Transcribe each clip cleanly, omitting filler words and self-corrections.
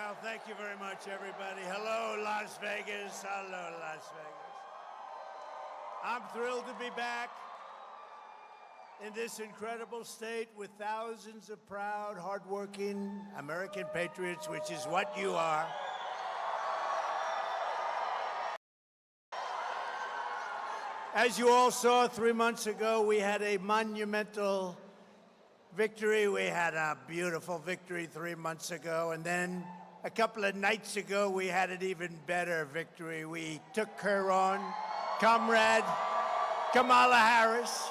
Well, thank you very much, everybody. Hello, Las Vegas. Hello, Las Vegas. I'm thrilled to be back in this incredible state with thousands of proud, hardworking American patriots, which is what you are. As you all saw 3 months ago, we had a monumental victory. We had a beautiful victory 3 months ago, and then a couple of nights ago, we had an even better victory. We took her on, Comrade Kamala Harris.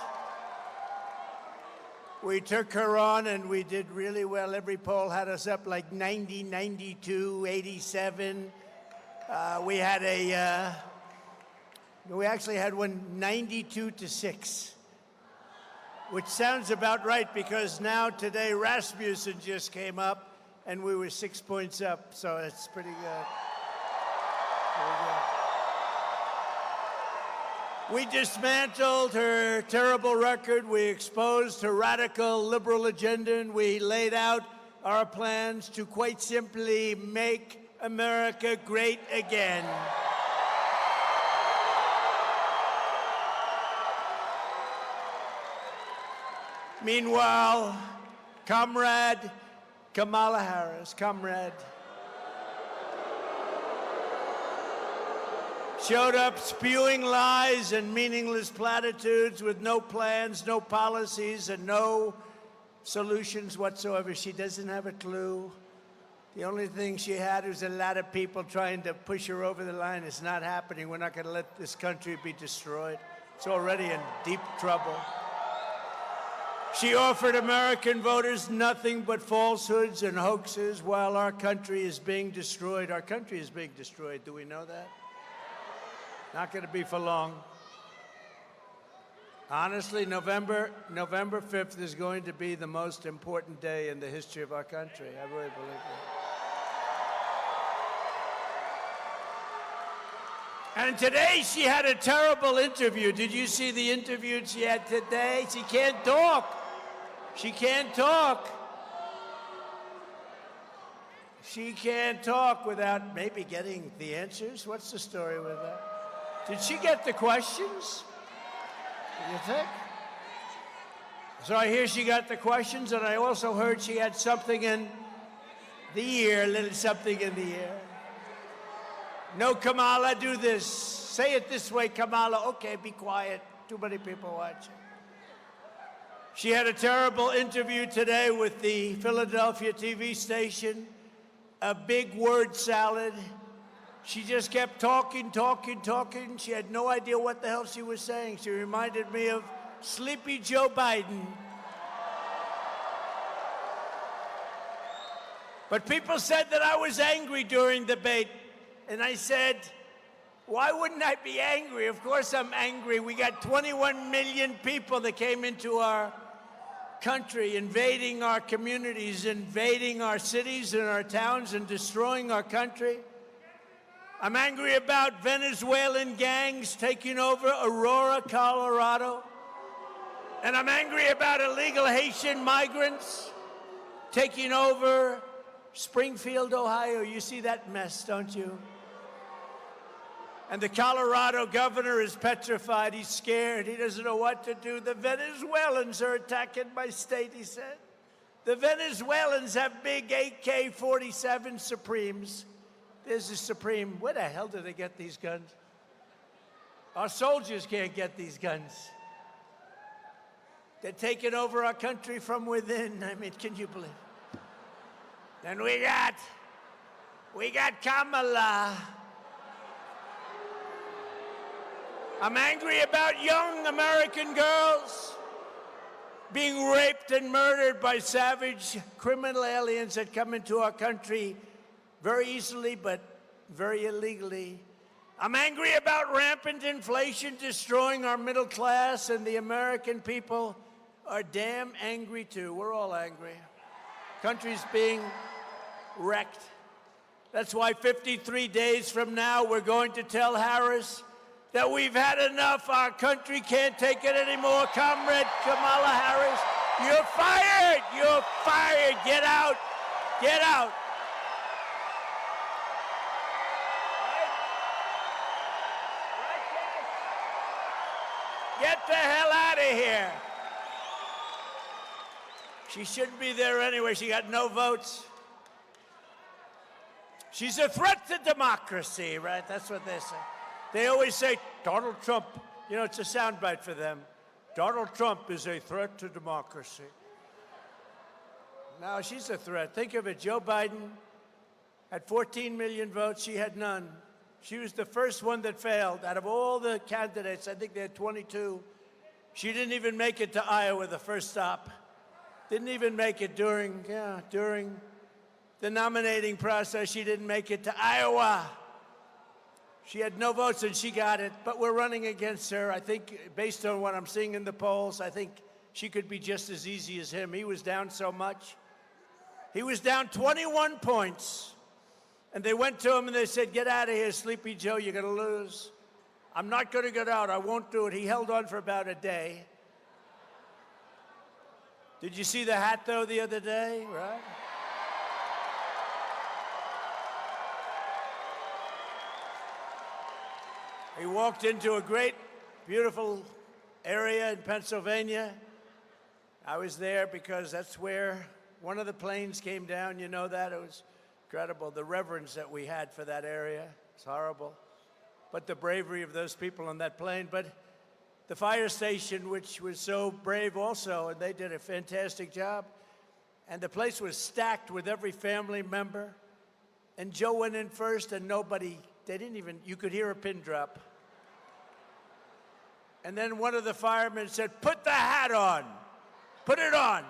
We took her on, and we did really well. Every poll had us up like 90, 92, 87. We actually had one 92-6, which sounds about right because now today Rasmussen just came up, and we were 6 points up, so it's pretty good. We dismantled her terrible record. We exposed her radical liberal agenda, and we laid out our plans to quite simply make America great again. Meanwhile, Comrade Kamala Harris, comrade, showed up spewing lies and meaningless platitudes with no plans, no policies, and no solutions whatsoever. She doesn't have a clue. The only thing she had was a lot of people trying to push her over the line. It's not happening. We're not going to let this country be destroyed. It's already in deep trouble. She offered American voters nothing but falsehoods and hoaxes while our country is being destroyed. Our country is being destroyed. Do we know that? Not going to be for long. Honestly, November 5th is going to be the most important day in the history of our country. I really believe that. And today she had a terrible interview. Did you see the interview she had today? She can't talk. She can't talk. She can't talk without maybe getting the answers. What's the story with that? Did she get the questions? Do you think? So I hear she got the questions, and I also heard she had something in the ear, a little something in the ear. No, Kamala, do this. Say it this way, Kamala. Okay, be quiet. Too many people watching. She had a terrible interview today with the Philadelphia TV station, a big word salad. She just kept talking. She had no idea what the hell she was saying. She reminded me of Sleepy Joe Biden. But people said that I was angry during the debate. And I said, why wouldn't I be angry? Of course I'm angry. We got 21 million people that came into our country, invading our communities, invading our cities and our towns, and destroying our country. I'm angry about Venezuelan gangs taking over Aurora, Colorado. And I'm angry about illegal Haitian migrants taking over Springfield, Ohio. You see that mess, don't you? And the Colorado governor is petrified. He's scared. He doesn't know what to do. The Venezuelans are attacking my state, he said. The Venezuelans have big AK-47 Supremes. There's a Supreme. Where the hell do they get these guns? Our soldiers can't get these guns. They're taking over our country from within. I mean, can you believe it? Then we got Kamala. I'm angry about young American girls being raped and murdered by savage criminal aliens that come into our country very easily but very illegally. I'm angry about rampant inflation destroying our middle class, and the American people are damn angry too. We're all angry. Country's being wrecked. That's why 53 days from now, we're going to tell Harris that we've had enough. Our country can't take it anymore. Comrade Kamala Harris, you're fired. You're fired. Get out. Get out. She shouldn't be there anyway. She got no votes. She's a threat to democracy, right? That's what they say. They always say, Donald Trump, you know, it's a soundbite for them. Donald Trump is a threat to democracy. No, she's a threat. Think of it. Joe Biden had 14 million votes. She had none. She was the first one that failed. Out of all the candidates, I think they had 22. She didn't even make it to Iowa, the first stop. Didn't even make it during the nominating process. She didn't make it to Iowa. She had no votes, and she got it. But we're running against her. I think, based on what I'm seeing in the polls, I think she could be just as easy as him. He was down so much. He was down 21 points. And they went to him and they said, get out of here, Sleepy Joe, you're going to lose. I'm not going to get out. I won't do it. He held on for about a day. Did you see the hat, though, the other day? Right? He walked into a great, beautiful area in Pennsylvania. I was there because that's where one of the planes came down. You know that? It was incredible. The reverence that we had for that area. It's horrible. But the bravery of those people on that plane. But the fire station, which was so brave also, and they did a fantastic job. And the place was stacked with every family member. And Joe went in first, and nobody, they didn't even, you could hear a pin drop. And then one of the firemen said, put the hat on. Put it on.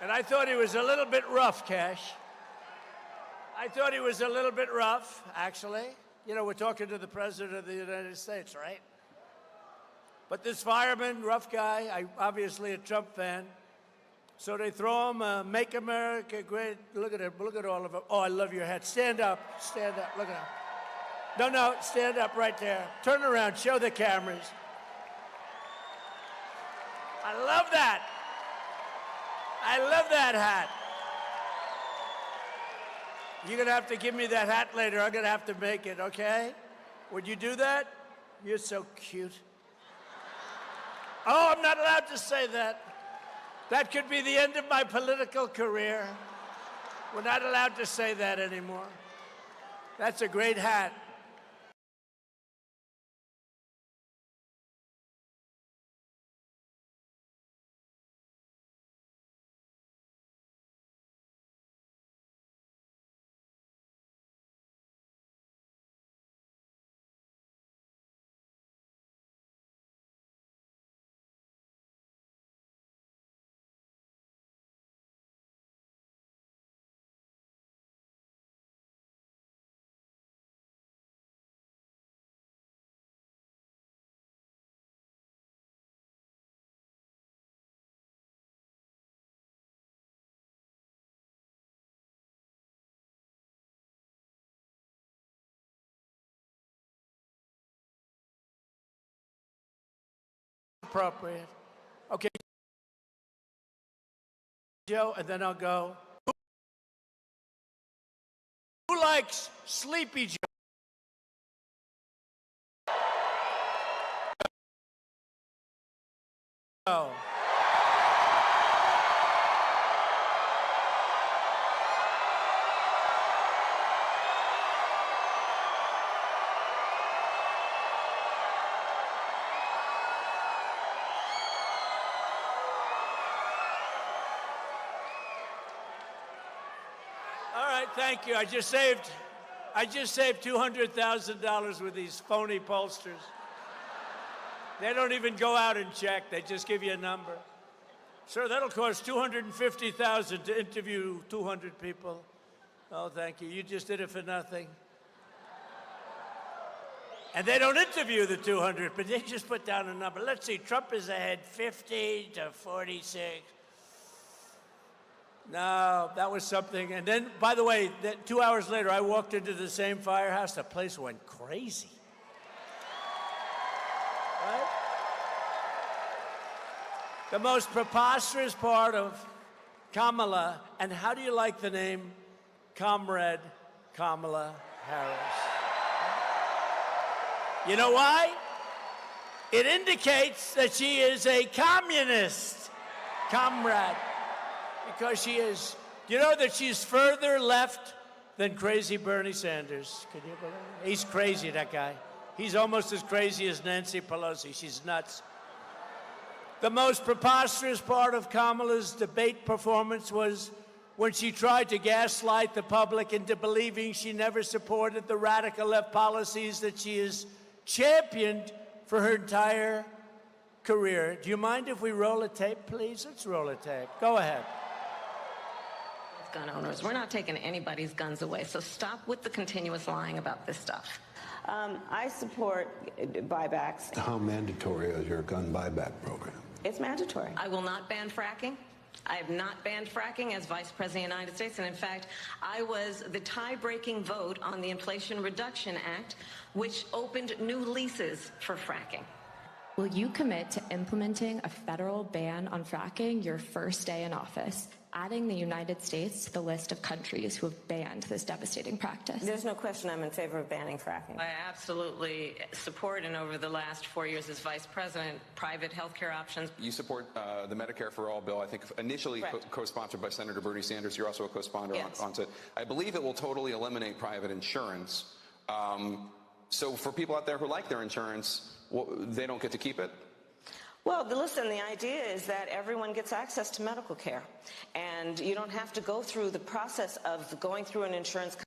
And I thought he was a little bit rough, Cash. I thought he was a little bit rough, actually. You know, we're talking to the President of the United States, right? But this fireman, rough guy, obviously a Trump fan. So they throw him a Make America Great. Look at him. Look at all of them. Oh, I love your hat. Stand up. Stand up. Look at him. No, stand up right there. Turn around. Show the cameras. I love that. I love that hat. You're going to have to give me that hat later. I'm going to have to make it, okay? Would you do that? You're so cute. Oh, I'm not allowed to say that. That could be the end of my political career. We're not allowed to say that anymore. That's a great hat. Appropriate. Okay, Joe, and then I'll go. Who likes Sleepy Joe? Thank you. I just saved $200,000 with these phony pollsters. They don't even go out and check. They just give you a number. Sir, that'll cost $250,000 to interview 200 people. Oh, thank you. You just did it for nothing. And they don't interview the 200, but they just put down a number. Let's see. Trump is ahead 50 to 46. No, that was something. And then, by the way, 2 hours later, I walked into the same firehouse. The place went crazy. Right? The most preposterous part of Kamala, and how do you like the name Comrade Kamala Harris? You know why? It indicates that she is a communist. comrade, because she is. You know that she's further left than crazy Bernie Sanders. Can you believe it? He's crazy, that guy. He's almost as crazy as Nancy Pelosi. She's nuts. The most preposterous part of Kamala's debate performance was when she tried to gaslight the public into believing she never supported the radical left policies that she has championed for her entire career. Do you mind if we roll a tape, please? Let's roll a tape. Go ahead. Gun owners, we're not taking anybody's guns away, so stop with the continuous lying about this stuff. I support buybacks. How mandatory is your gun buyback program? It's mandatory. I will not ban fracking. I have not banned fracking as Vice President of the United States, and in fact, I was the tie-breaking vote on the Inflation Reduction Act, which opened new leases for fracking. Will you commit to implementing a federal ban on fracking your first day in office, adding the United States to the list of countries who have banned this devastating practice? There's no question I'm in favor of banning fracking. I absolutely support, and over the last 4 years as Vice President, private health care options. You support the Medicare for All bill, I think initially co-sponsored by Senator Bernie Sanders. You're also a co-sponsor on it. I believe it will totally eliminate private insurance. So for people out there who like their insurance, they don't get to keep it? Well, listen, the idea is that everyone gets access to medical care, and you don't have to go through the process of going through an insurance company.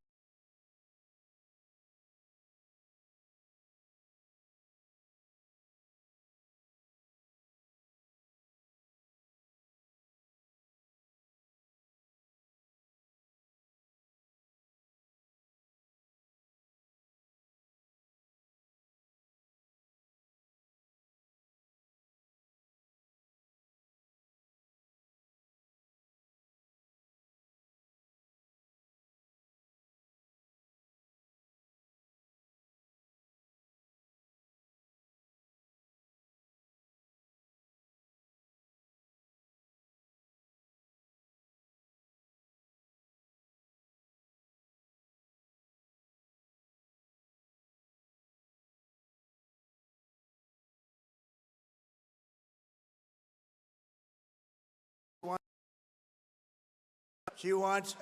She wants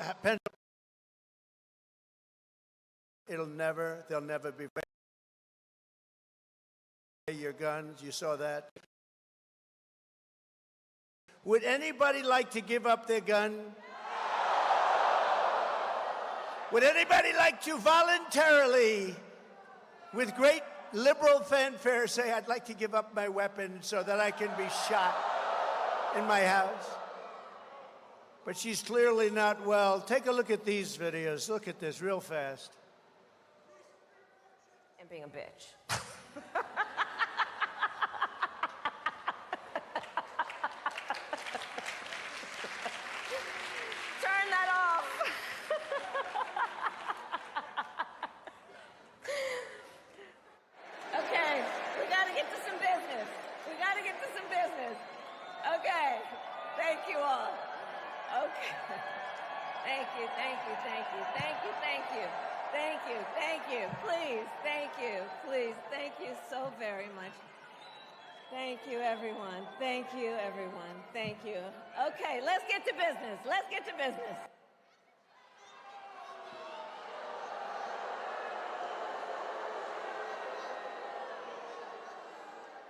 they'll never be your guns. You saw that. Would anybody like to give up their gun? Would anybody like to voluntarily, with great liberal fanfare, say, I'd like to give up my weapon so that I can be shot in my house? But she's clearly not well. Take a look at these videos. Look at this real fast. And being a bitch. Turn that off. Okay, we gotta get to some business. Okay, thank you all. Okay. Thank you. Please, thank you so very much. Thank you, everyone. Thank you. Okay, let's get to business.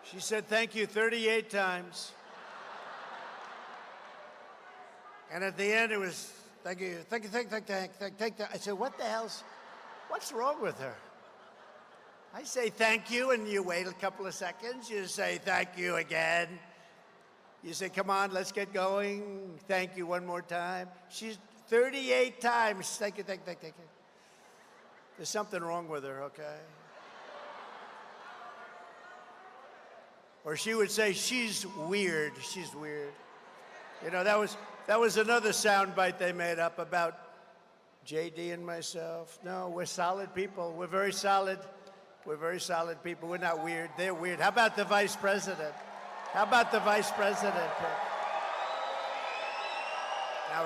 She said thank you 38 times. And at the end, it was, thank you. I said, what's wrong with her? I say thank you, and you wait a couple of seconds. You say thank you again. You say, come on, let's get going. Thank you one more time. She's 38 times. Thank you. There's something wrong with her, okay? Or she would say, she's weird. You know, that was another soundbite they made up about JD and myself. No, we're solid people. We're very solid people. We're not weird. They're weird. How about the vice president? Now,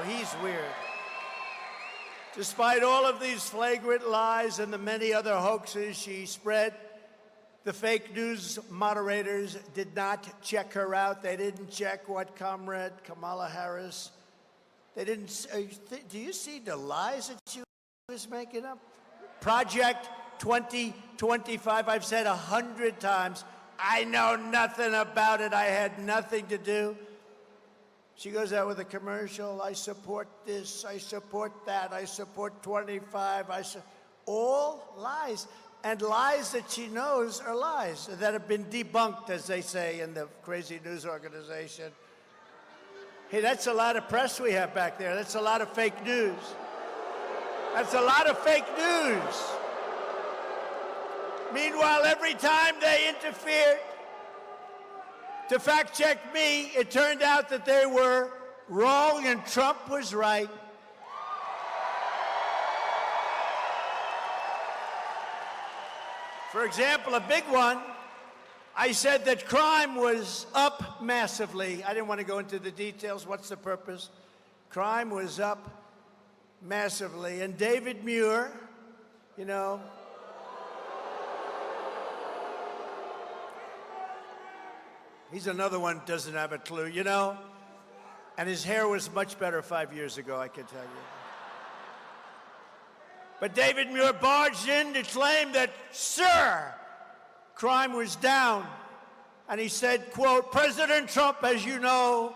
he's weird. Despite all of these flagrant lies and the many other hoaxes she spread, The fake news moderators did not check her out. They didn't check what Comrade Kamala Harris, they didn't, do you see the lies that she was making up? Project 2025, I've said 100 times, I know nothing about it. I had nothing to do. She goes out with a commercial. I support this. I support that. I support 25. All lies. And lies that she knows are lies that have been debunked, as they say in the crazy news organization. Hey, that's a lot of press we have back there. That's a lot of fake news. That's a lot of fake news. Meanwhile, every time they interfered to fact check me, it turned out that they were wrong and Trump was right. For example, a big one, I said that crime was up massively. I didn't want to go into the details. What's the purpose? Crime was up massively. And David Muir, you know, he's another one who doesn't have a clue, you know? And his hair was much better 5 years ago, I can tell you. But David Muir barged in to claim that, sir, crime was down. And he said, quote, President Trump, as you know,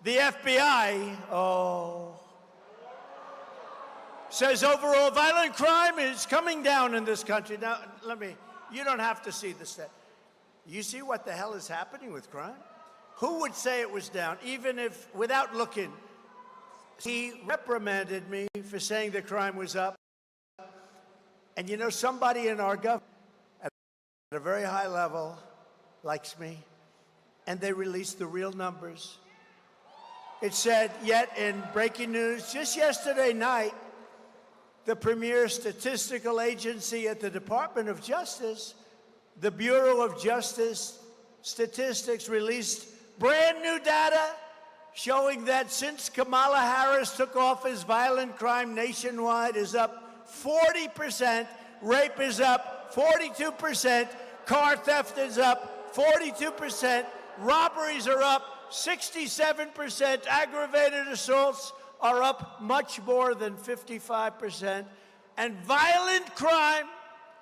the FBI, says overall violent crime is coming down in this country. Now, you don't have to see the stat. You see what the hell is happening with crime? Who would say it was down, even if, without looking? He reprimanded me for saying that crime was up. And you know, somebody in our government at a very high level likes me, and they released the real numbers. It said, yet in breaking news, just yesterday night, the premier statistical agency at the Department of Justice, the Bureau of Justice Statistics, released brand new data showing that since Kamala Harris took office, violent crime nationwide is up 40%, rape is up 42%, car theft is up 42%, robberies are up 67%, aggravated assaults are up much more than 55%, and violent crime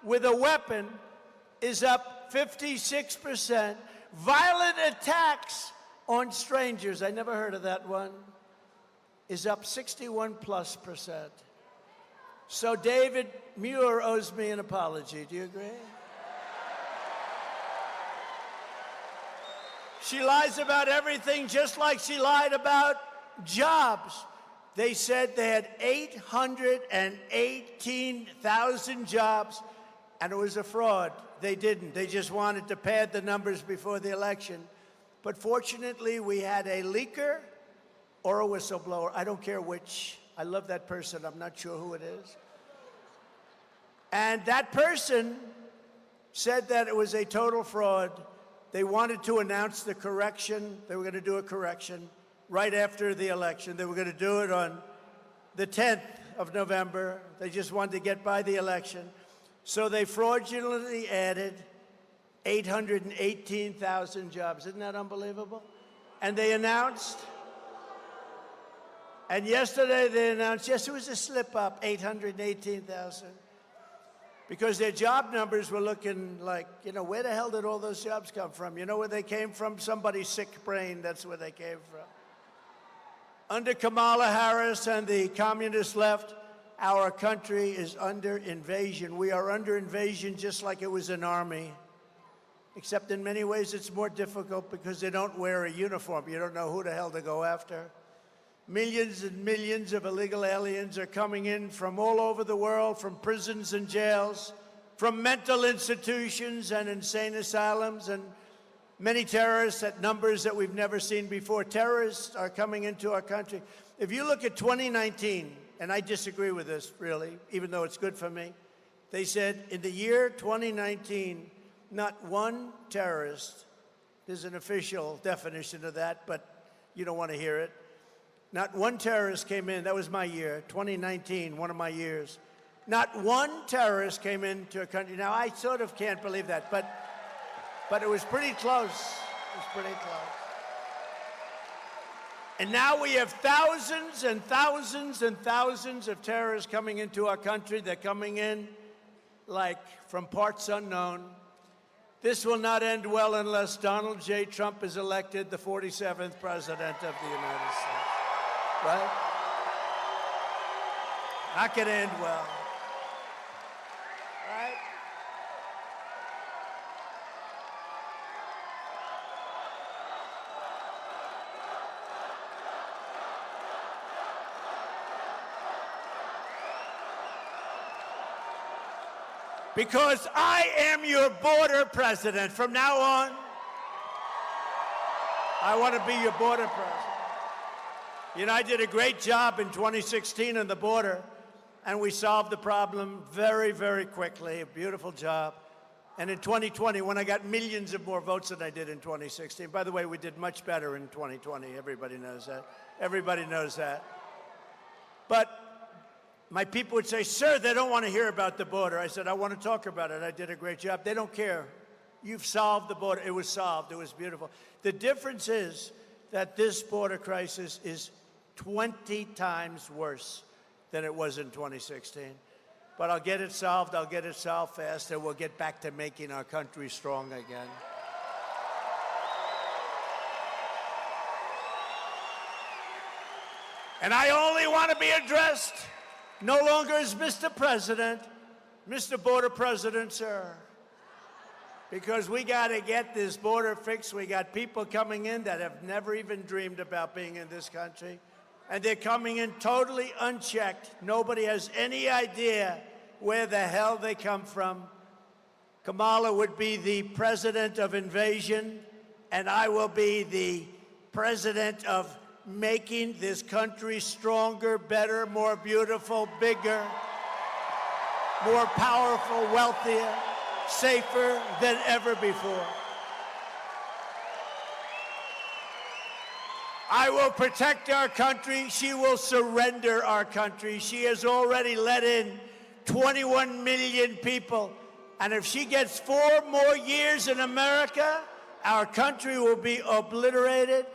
with a weapon is up 56%. Violent attacks on strangers, I never heard of that one, is up 61+%. So David Muir owes me an apology. Do you agree? She lies about everything, just like she lied about jobs. They said they had 818,000 jobs, and it was a fraud. They didn't. They just wanted to pad the numbers before the election. But fortunately, we had a leaker or a whistleblower. I don't care which. I love that person. I'm not sure who it is. And that person said that it was a total fraud. They wanted to announce the correction. They were going to do a correction right after the election. They were going to do it on the 10th of November. They just wanted to get by the election. So they fraudulently added 818,000 jobs. Isn't that unbelievable? And they announced, and yesterday they announced, yes, it was a slip up, 818,000. Because their job numbers were looking like, you know, where the hell did all those jobs come from? You know where they came from? Somebody's sick brain, that's where they came from. Under Kamala Harris and the communist left, our country is under invasion. We are under invasion just like it was an army. Except in many ways it's more difficult because they don't wear a uniform. You don't know who the hell to go after. Millions and millions of illegal aliens are coming in from all over the world, from prisons and jails, from mental institutions and insane asylums, and many terrorists at numbers that we've never seen before. Terrorists are coming into our country. If you look at 2019, and I disagree with this, really, even though it's good for me, they said in the year 2019, not one terrorist, there's an official definition of that, but you don't want to hear it. Not one terrorist came in. That was my year, 2019, one of my years. Not one terrorist came into a country. Now, I sort of can't believe that, but But it was pretty close. It was pretty close. And now we have thousands and thousands and thousands of terrorists coming into our country. They're coming in like from parts unknown. This will not end well unless Donald J. Trump is elected the 47th president of the United States. Right? Not going to end well. Right? Because I am your border president. From now on, I want to be your border president. You know, I did a great job in 2016 on the border, and we solved the problem very, very quickly. A beautiful job. And in 2020, when I got millions of more votes than I did in 2016, by the way, we did much better in 2020. Everybody knows that. Everybody knows that. But my people would say, sir, they don't want to hear about the border. I said, I want to talk about it. I did a great job. They don't care. You've solved the border. It was solved. It was beautiful. The difference is that this border crisis is 20 times worse than it was in 2016. But I'll get it solved. I'll get it solved fast, and we'll get back to making our country strong again. And I only want to be addressed no longer as Mr. President, Mr. Border President, sir. Because we got to get this border fixed. We got people coming in that have never even dreamed about being in this country. And they're coming in totally unchecked. Nobody has any idea where the hell they come from. Kamala would be the president of invasion, and I will be the president of making this country stronger, better, more beautiful, bigger, more powerful, wealthier, safer than ever before. I will protect our country. She will surrender our country. She has already let in 21 million people. And if she gets 4 more years in America, our country will be obliterated.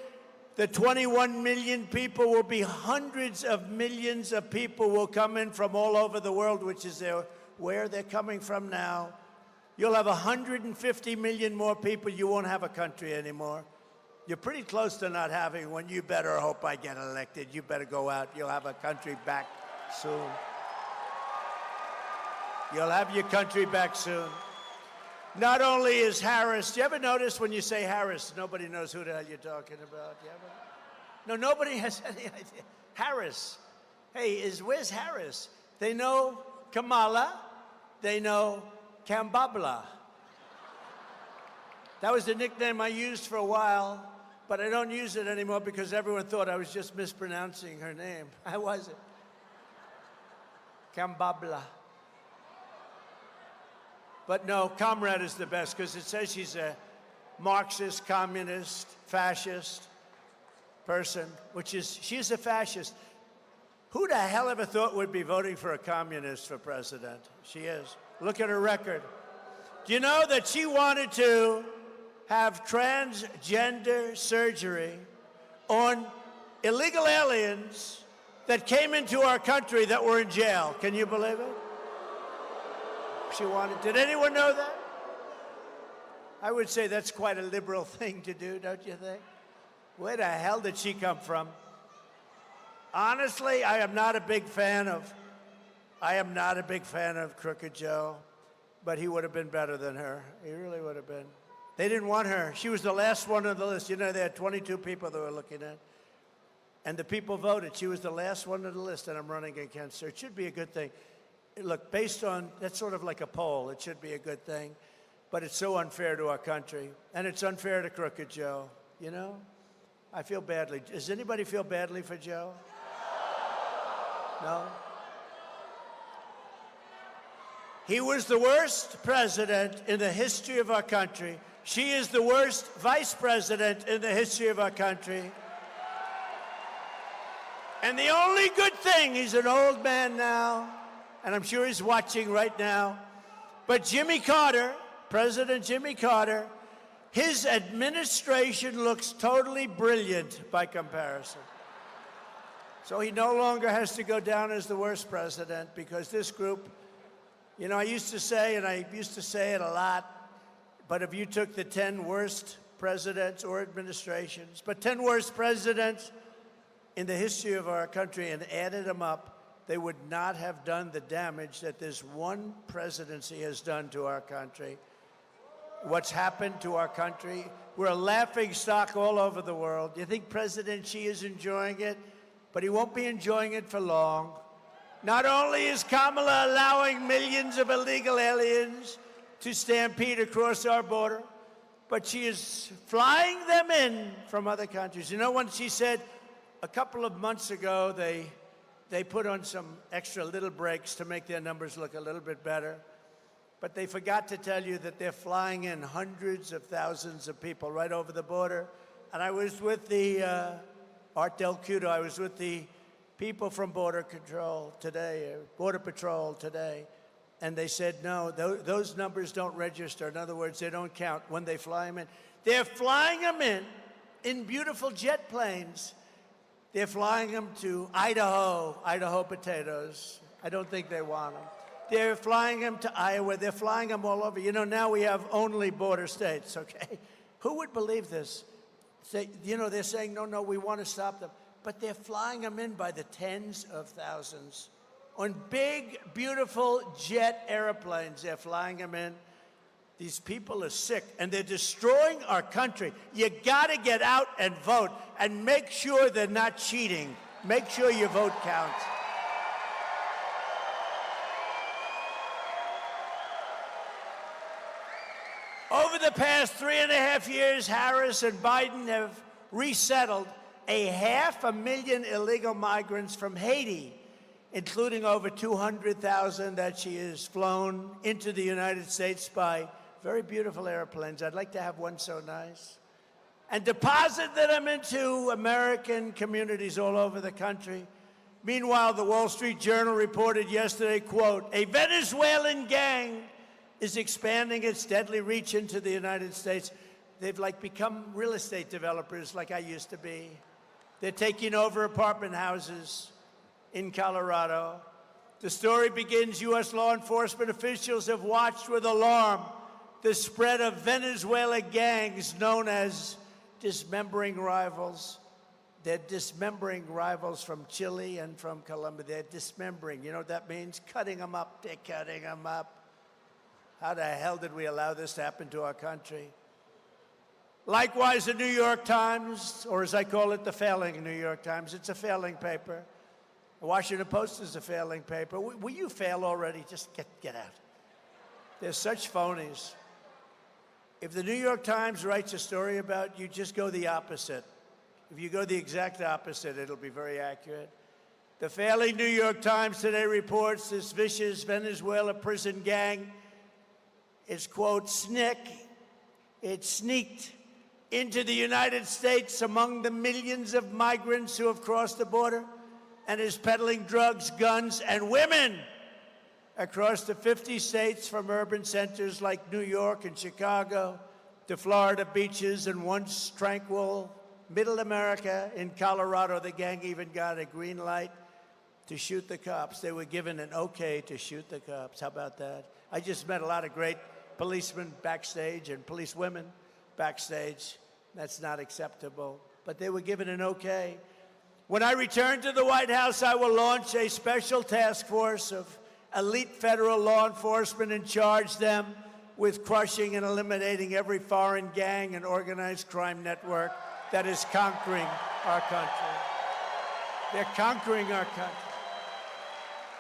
The 21 million people will be hundreds of millions of people will come in from all over the world, which is where they're coming from now. You'll have 150 million more people. You won't have a country anymore. You're pretty close to not having one. You better hope I get elected. You better go out. You'll have a country back soon. You'll have your country back soon. Not only is Harris, do you ever notice when you say Harris, nobody knows who the hell you're talking about? You ever? No, nobody has any idea. Harris. Hey, where's Harris? They know Kamala. They know Kambabla. That was the nickname I used for a while, but I don't use it anymore because everyone thought I was just mispronouncing her name. I wasn't. Kambabla. But no, Comrade is the best because it says she's a Marxist, communist, fascist person, she's a fascist. Who the hell ever thought would be voting for a communist for president? She is. Look at her record. Do you know that she wanted to have transgender surgery on illegal aliens that came into our country that were in jail? Can you believe it? She wanted. Did anyone know that? I would say that's quite a liberal thing to do, don't you think? Where the hell did she come from? Honestly, I am not a big fan of Crooked Joe, but he would have been better than her. He really would have been. They didn't want her. She was the last one on the list. You know, they had 22 people they were looking at. And the people voted. She was the last one on the list, and I'm running against her. It should be a good thing. Look, based on, that's sort of like a poll. It should be a good thing. But it's so unfair to our country. And it's unfair to Crooked Joe, you know? I feel badly. Does anybody feel badly for Joe? No? He was the worst president in the history of our country. She is the worst vice president in the history of our country. And the only good thing, he's an old man now, and I'm sure he's watching right now, but Jimmy Carter, President Jimmy Carter, His administration looks totally brilliant by comparison. So he no longer has to go down as the worst president because this group, you know, I used to say, and I used to say it a lot, but if you took the 10 worst presidents or administrations, but 10 worst presidents in the history of our country and added them up, they would not have done the damage that this one presidency has done to our country. What's happened to our country, we're a laughing stock all over the world. You think President Xi is enjoying it? But he won't be enjoying it for long. Not only is Kamala allowing millions of illegal aliens to stampede across our border, but she is flying them in from other countries. You know, when she said a couple of months ago they put on some extra little brakes to make their numbers look a little bit better, but they forgot to tell you that they're flying in hundreds of thousands of people right over the border. And I was with the Art Del Cudo, I was with the people from Border Patrol today, and they said, no, those numbers don't register. In other words, they don't count when they fly them in. They're flying them in beautiful jet planes. They're flying them to Idaho potatoes. I don't think they want them. They're flying them to Iowa. They're flying them all over. You know, now we have only border states, okay? Who would believe this? You know, they're saying, no, we want to stop them. But they're flying them in by the tens of thousands. On big, beautiful jet airplanes, they're flying them in. These people are sick, and they're destroying our country. You got to get out and vote, and make sure they're not cheating. Make sure your vote counts. Over the past 3.5 years, Harris and Biden have resettled 500,000 illegal migrants from Haiti, including over 200,000 that she has flown into the United States by very beautiful airplanes. I'd like to have one so nice. And deposited them into American communities all over the country. Meanwhile, the Wall Street Journal reported yesterday, quote, a Venezuelan gang is expanding its deadly reach into the United States. They've become real estate developers like I used to be. They're taking over apartment houses in Colorado. The story begins, U.S. law enforcement officials have watched with alarm the spread of Venezuela gangs known as dismembering rivals. They're dismembering rivals from Chile and from Colombia. They're dismembering. You know what that means? Cutting them up. They're cutting them up. How the hell did we allow this to happen to our country? Likewise, the New York Times, or as I call it, the failing New York Times, it's a failing paper. The Washington Post is a failing paper. Will you fail already? Just get out. They're such phonies. If the New York Times writes a story about you, just go the opposite. If you go the exact opposite, it'll be very accurate. The failing New York Times today reports this vicious Venezuela prison gang is, quote, it sneaked into the United States among the millions of migrants who have crossed the border and is peddling drugs, guns, and women across the 50 states from urban centers like New York and Chicago to Florida beaches and once tranquil middle America in Colorado. The gang even got a green light to shoot the cops. They were given an okay to shoot the cops. How about that? I just met a lot of great policemen backstage and policewomen backstage. That's not acceptable. But they were given an okay. When I return to the White House, I will launch a special task force of elite federal law enforcement and charge them with crushing and eliminating every foreign gang and organized crime network that is conquering our country. They're conquering our country.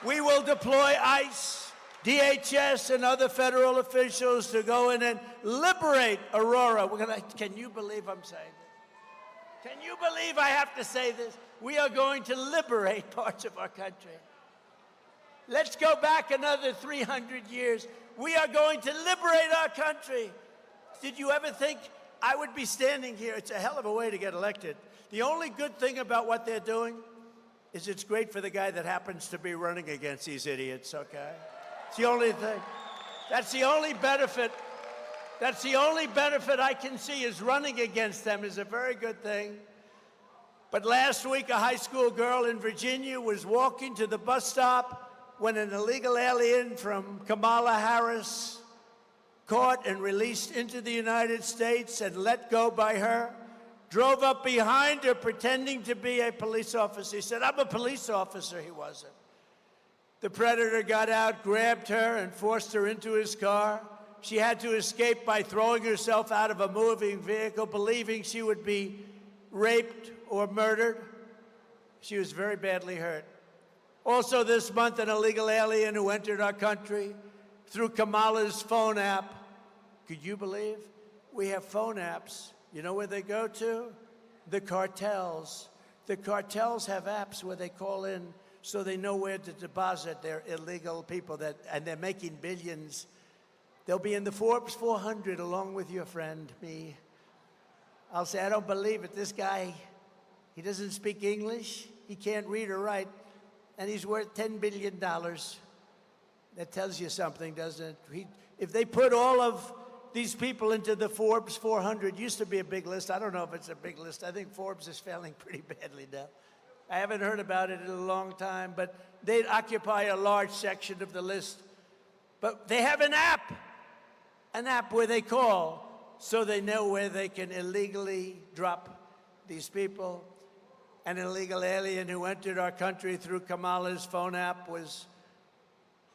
We will deploy ICE, DHS, and other federal officials to go in and liberate Aurora. Can you believe I'm saying this? Can you believe I have to say this? We are going to liberate parts of our country. Let's go back another 300 years. We are going to liberate our country. Did you ever think I would be standing here? It's a hell of a way to get elected. The only good thing about what they're doing is it's great for the guy that happens to be running against these idiots, okay? It's the only thing. That's the only benefit That's the only benefit I can see, is running against them is a very good thing. But last week, a high school girl in Virginia was walking to the bus stop when an illegal alien from Kamala Harris, caught and released into the United States and let go by her, drove up behind her pretending to be a police officer. He said, "I'm a police officer." He wasn't. The predator got out, grabbed her, and forced her into his car. She had to escape by throwing herself out of a moving vehicle, believing she would be raped or murdered. She was very badly hurt. Also this month, an illegal alien who entered our country through Kamala's phone app. Could you believe? We have phone apps. You know where they go to? The cartels. The cartels have apps where they call in so they know where to deposit their illegal people, and they're making billions. They'll be in the Forbes 400 along with your friend, me. I'll say, "I don't believe it. This guy, he doesn't speak English. He can't read or write, and he's worth $10 billion. That tells you something, doesn't it? If they put all of these people into the Forbes 400, used to be a big list. I don't know if it's a big list. I think Forbes is failing pretty badly now. I haven't heard about it in a long time, but they'd occupy a large section of the list. But they have an app where they call so they know where they can illegally drop these people. An illegal alien who entered our country through Kamala's phone app was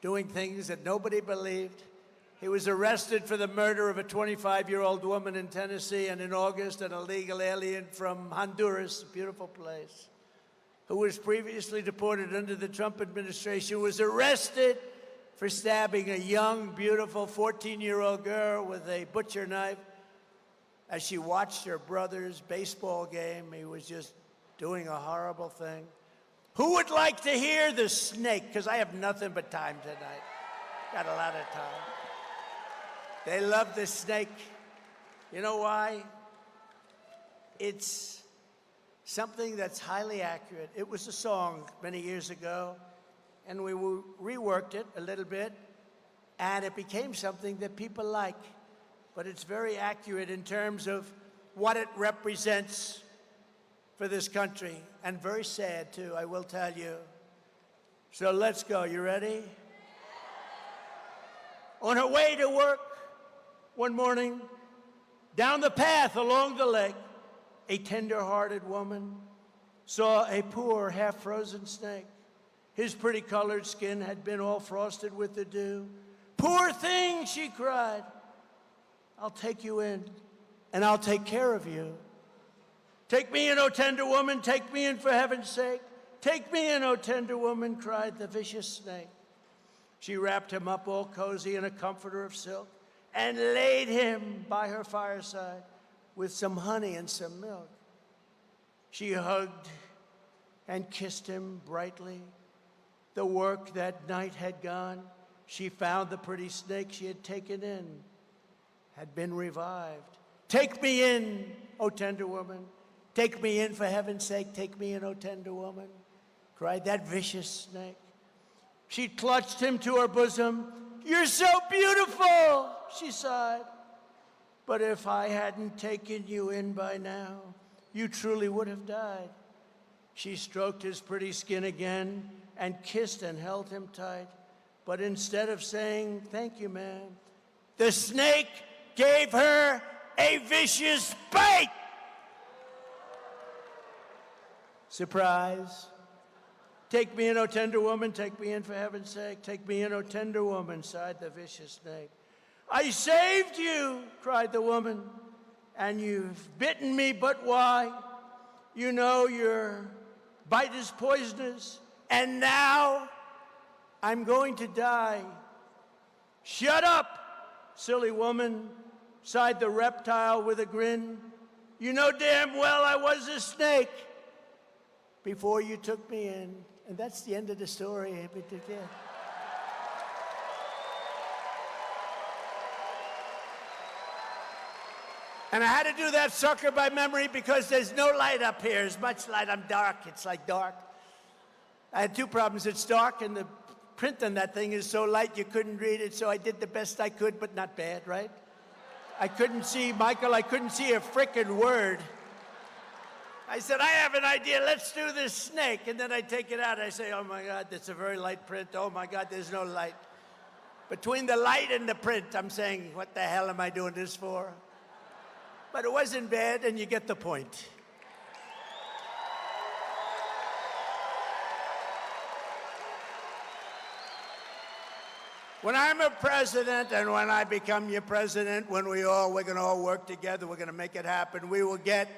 doing things that nobody believed. He was arrested for the murder of a 25-year-old woman in Tennessee, and in August, an illegal alien from Honduras, a beautiful place, who was previously deported under the Trump administration, was arrested for stabbing a young, beautiful 14-year-old girl with a butcher knife as she watched her brother's baseball game. He was just doing a horrible thing. Who would like to hear the snake? Because I have nothing but time tonight. Got a lot of time. They love the snake. You know why? It's something that's highly accurate. It was a song many years ago, and we reworked it a little bit, and it became something that people like. But it's very accurate in terms of what it represents for this country, and very sad, too, I will tell you. So let's go. You ready? On her way to work one morning, down the path along the lake, a tender-hearted woman saw a poor, half-frozen snake. His pretty colored skin had been all frosted with the dew. "Poor thing," she cried. "I'll take you in, and I'll take care of you." "Take me in, O tender woman, take me in for heaven's sake. Take me in, O tender woman," cried the vicious snake. She wrapped him up all cozy in a comforter of silk and laid him by her fireside with some honey and some milk. She hugged and kissed him brightly. The work that night had gone. She found the pretty snake she had taken in had been revived. "Take me in, O tender woman. Take me in for heaven's sake. Take me in, O tender woman," cried that vicious snake. She clutched him to her bosom. "You're so beautiful," she sighed. "But if I hadn't taken you in by now, you truly would have died." She stroked his pretty skin again and kissed and held him tight. But instead of saying, "Thank you, ma'am," the snake gave her a vicious bite. Surprise. "Take me in, O tender woman, take me in for heaven's sake. Take me in, O tender woman," sighed the vicious snake. "I saved you," cried the woman, "and you've bitten me, but why? You know your bite is poisonous, and now I'm going to die." "Shut up, silly woman," sighed the reptile with a grin. "You know damn well I was a snake before you took me in." And that's the end of the story. And I had to do that sucker by memory because there's no light up here. As much light, I'm dark. It's like dark. I had two problems. It's dark, and the print on that thing is so light you couldn't read it, so I did the best I could, but not bad, right? I couldn't see, Michael, I couldn't see a frickin' word. I said, I have an idea, let's do this snake. And then I take it out, I say, oh my God, that's a very light print. Oh my God, there's no light. Between the light and the print, I'm saying, what the hell am I doing this for? But it wasn't bad, and you get the point. When I'm a president and when I become your president, when we're going to all work together, we're going to make it happen. We will get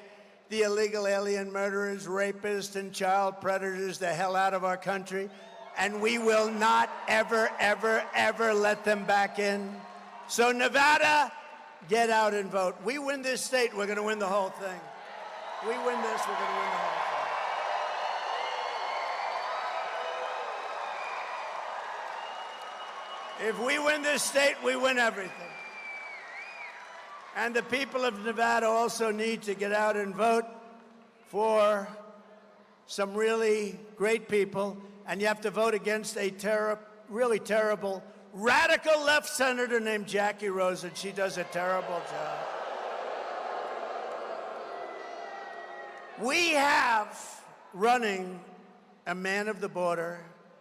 the illegal alien murderers, rapists, and child predators the hell out of our country. And we will not ever, ever, ever let them back in. So Nevada, get out and vote. We win this state, we're going to win the whole thing. We win this, we're going to win the whole thing. If we win this state, we win everything. And the people of Nevada also need to get out and vote for some really great people. And you have to vote against a really terrible, radical left senator named Jackie Rosen. She does a terrible job. We have running a man of the border,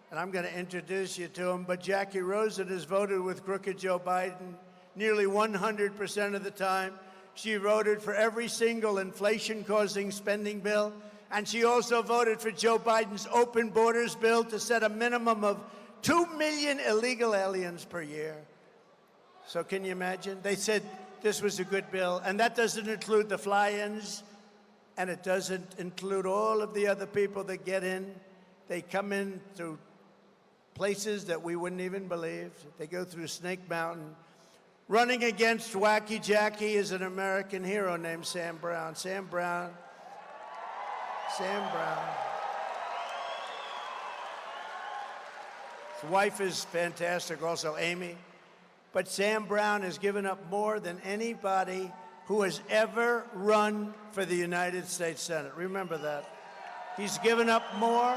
and I'm going to introduce you to him, but Jackie Rosen has voted with crooked Joe Biden nearly 100% of the time. She voted for every single inflation-causing spending bill, and she also voted for Joe Biden's open borders bill to set a minimum of 2 million illegal aliens per year. So can you imagine? They said this was a good bill, and that doesn't include the fly-ins, and it doesn't include all of the other people that get in. They come in through places that we wouldn't even believe. They go through Snake Mountain. Running against Wacky Jackie is an American hero named Sam Brown. Sam Brown. His wife is fantastic, also Amy. But Sam Brown has given up more than anybody who has ever run for the United States Senate. Remember that. He's given up more.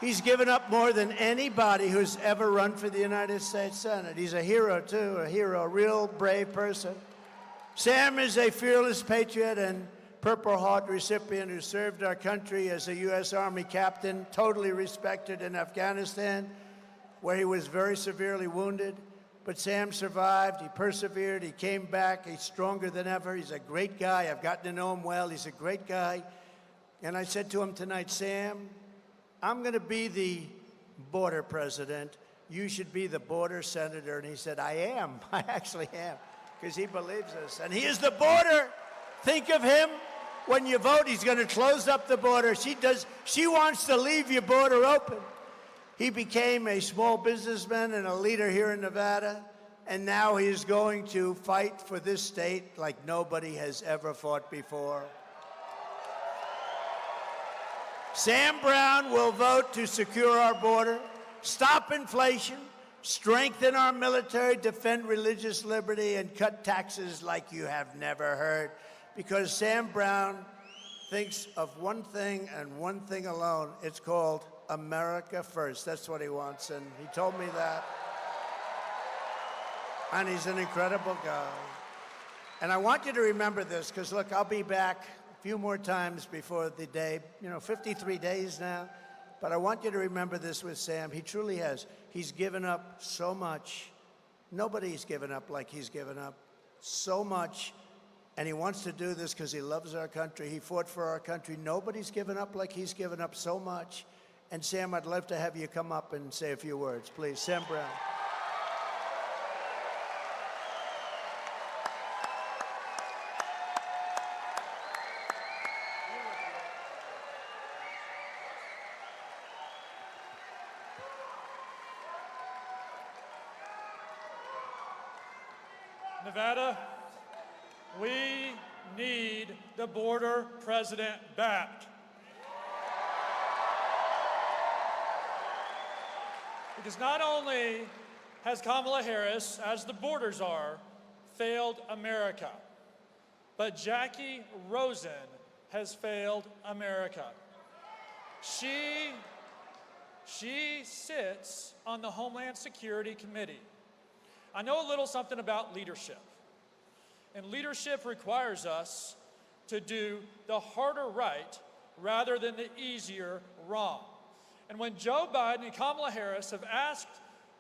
He's given up more than anybody who's ever run for the United States Senate. He's a hero, too, a real brave person. Sam is a fearless patriot and Purple Heart recipient who served our country as a U.S. Army captain, totally respected in Afghanistan, where he was very severely wounded. But Sam survived, he persevered, he came back, he's stronger than ever. He's a great guy. I've gotten to know him well. He's a great guy. And I said to him tonight, Sam, I'm going to be the border president. You should be the border senator. And he said, I am. I actually am, because he believes us. And he is the border. Think of him. When you vote, he's going to close up the border. She wants to leave your border open. He became a small businessman and a leader here in Nevada. And now he is going to fight for this state like nobody has ever fought before. Sam Brown will vote to secure our border, stop inflation, strengthen our military, defend religious liberty, and cut taxes like you have never heard. Because Sam Brown thinks of one thing and one thing alone. It's called America First. That's what he wants, and he told me that. And he's an incredible guy. And I want you to remember this, because look, I'll be back a few more times before the day, 53 days now. But I want you to remember this with Sam. He truly has. He's given up so much. Nobody's given up like he's given up. So much. And he wants to do this because he loves our country. He fought for our country. Nobody's given up like he's given up so much. And Sam, I'd love to have you come up and say a few words, please. Sam Brown. Nevada, we need the border president back. Because not only has Kamala Harris, as the borders are, failed America, but Jackie Rosen has failed America. She sits on the Homeland Security Committee. I know a little something about leadership. And leadership requires us to do the harder right rather than the easier wrong. And when Joe Biden and Kamala Harris have asked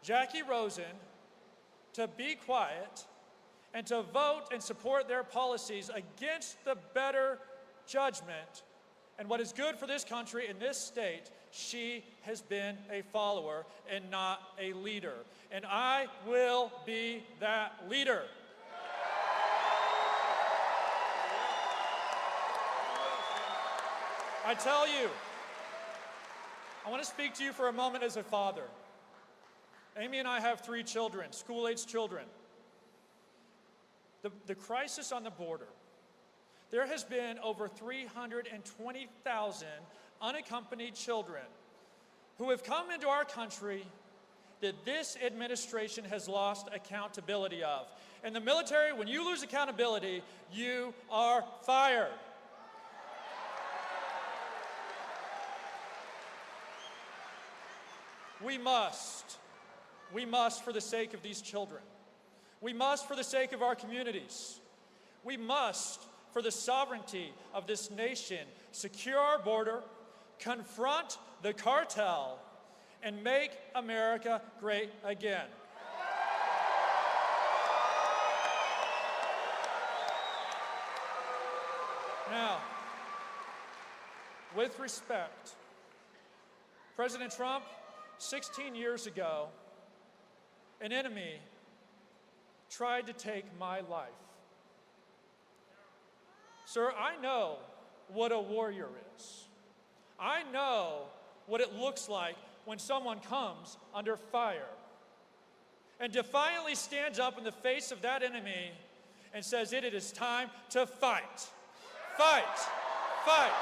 Jackie Rosen to be quiet and to vote and support their policies against the better judgment and what is good for this country and this state, she has been a follower and not a leader. And I will be that leader. I tell you, I want to speak to you for a moment as a father. Amy and I have 3 children, school-aged children. The crisis on the border. There has been over 320,000 unaccompanied children who have come into our country that this administration has lost accountability of. In the military, when you lose accountability, you are fired. We must, for the sake of these children. We must, for the sake of our communities. We must, for the sovereignty of this nation, secure our border, confront the cartel, and make America great again. Now, with respect, President Trump, 16 years ago, an enemy tried to take my life. Sir, I know what a warrior is. I know what it looks like when someone comes under fire and defiantly stands up in the face of that enemy and says, it is time to fight. Fight! Fight!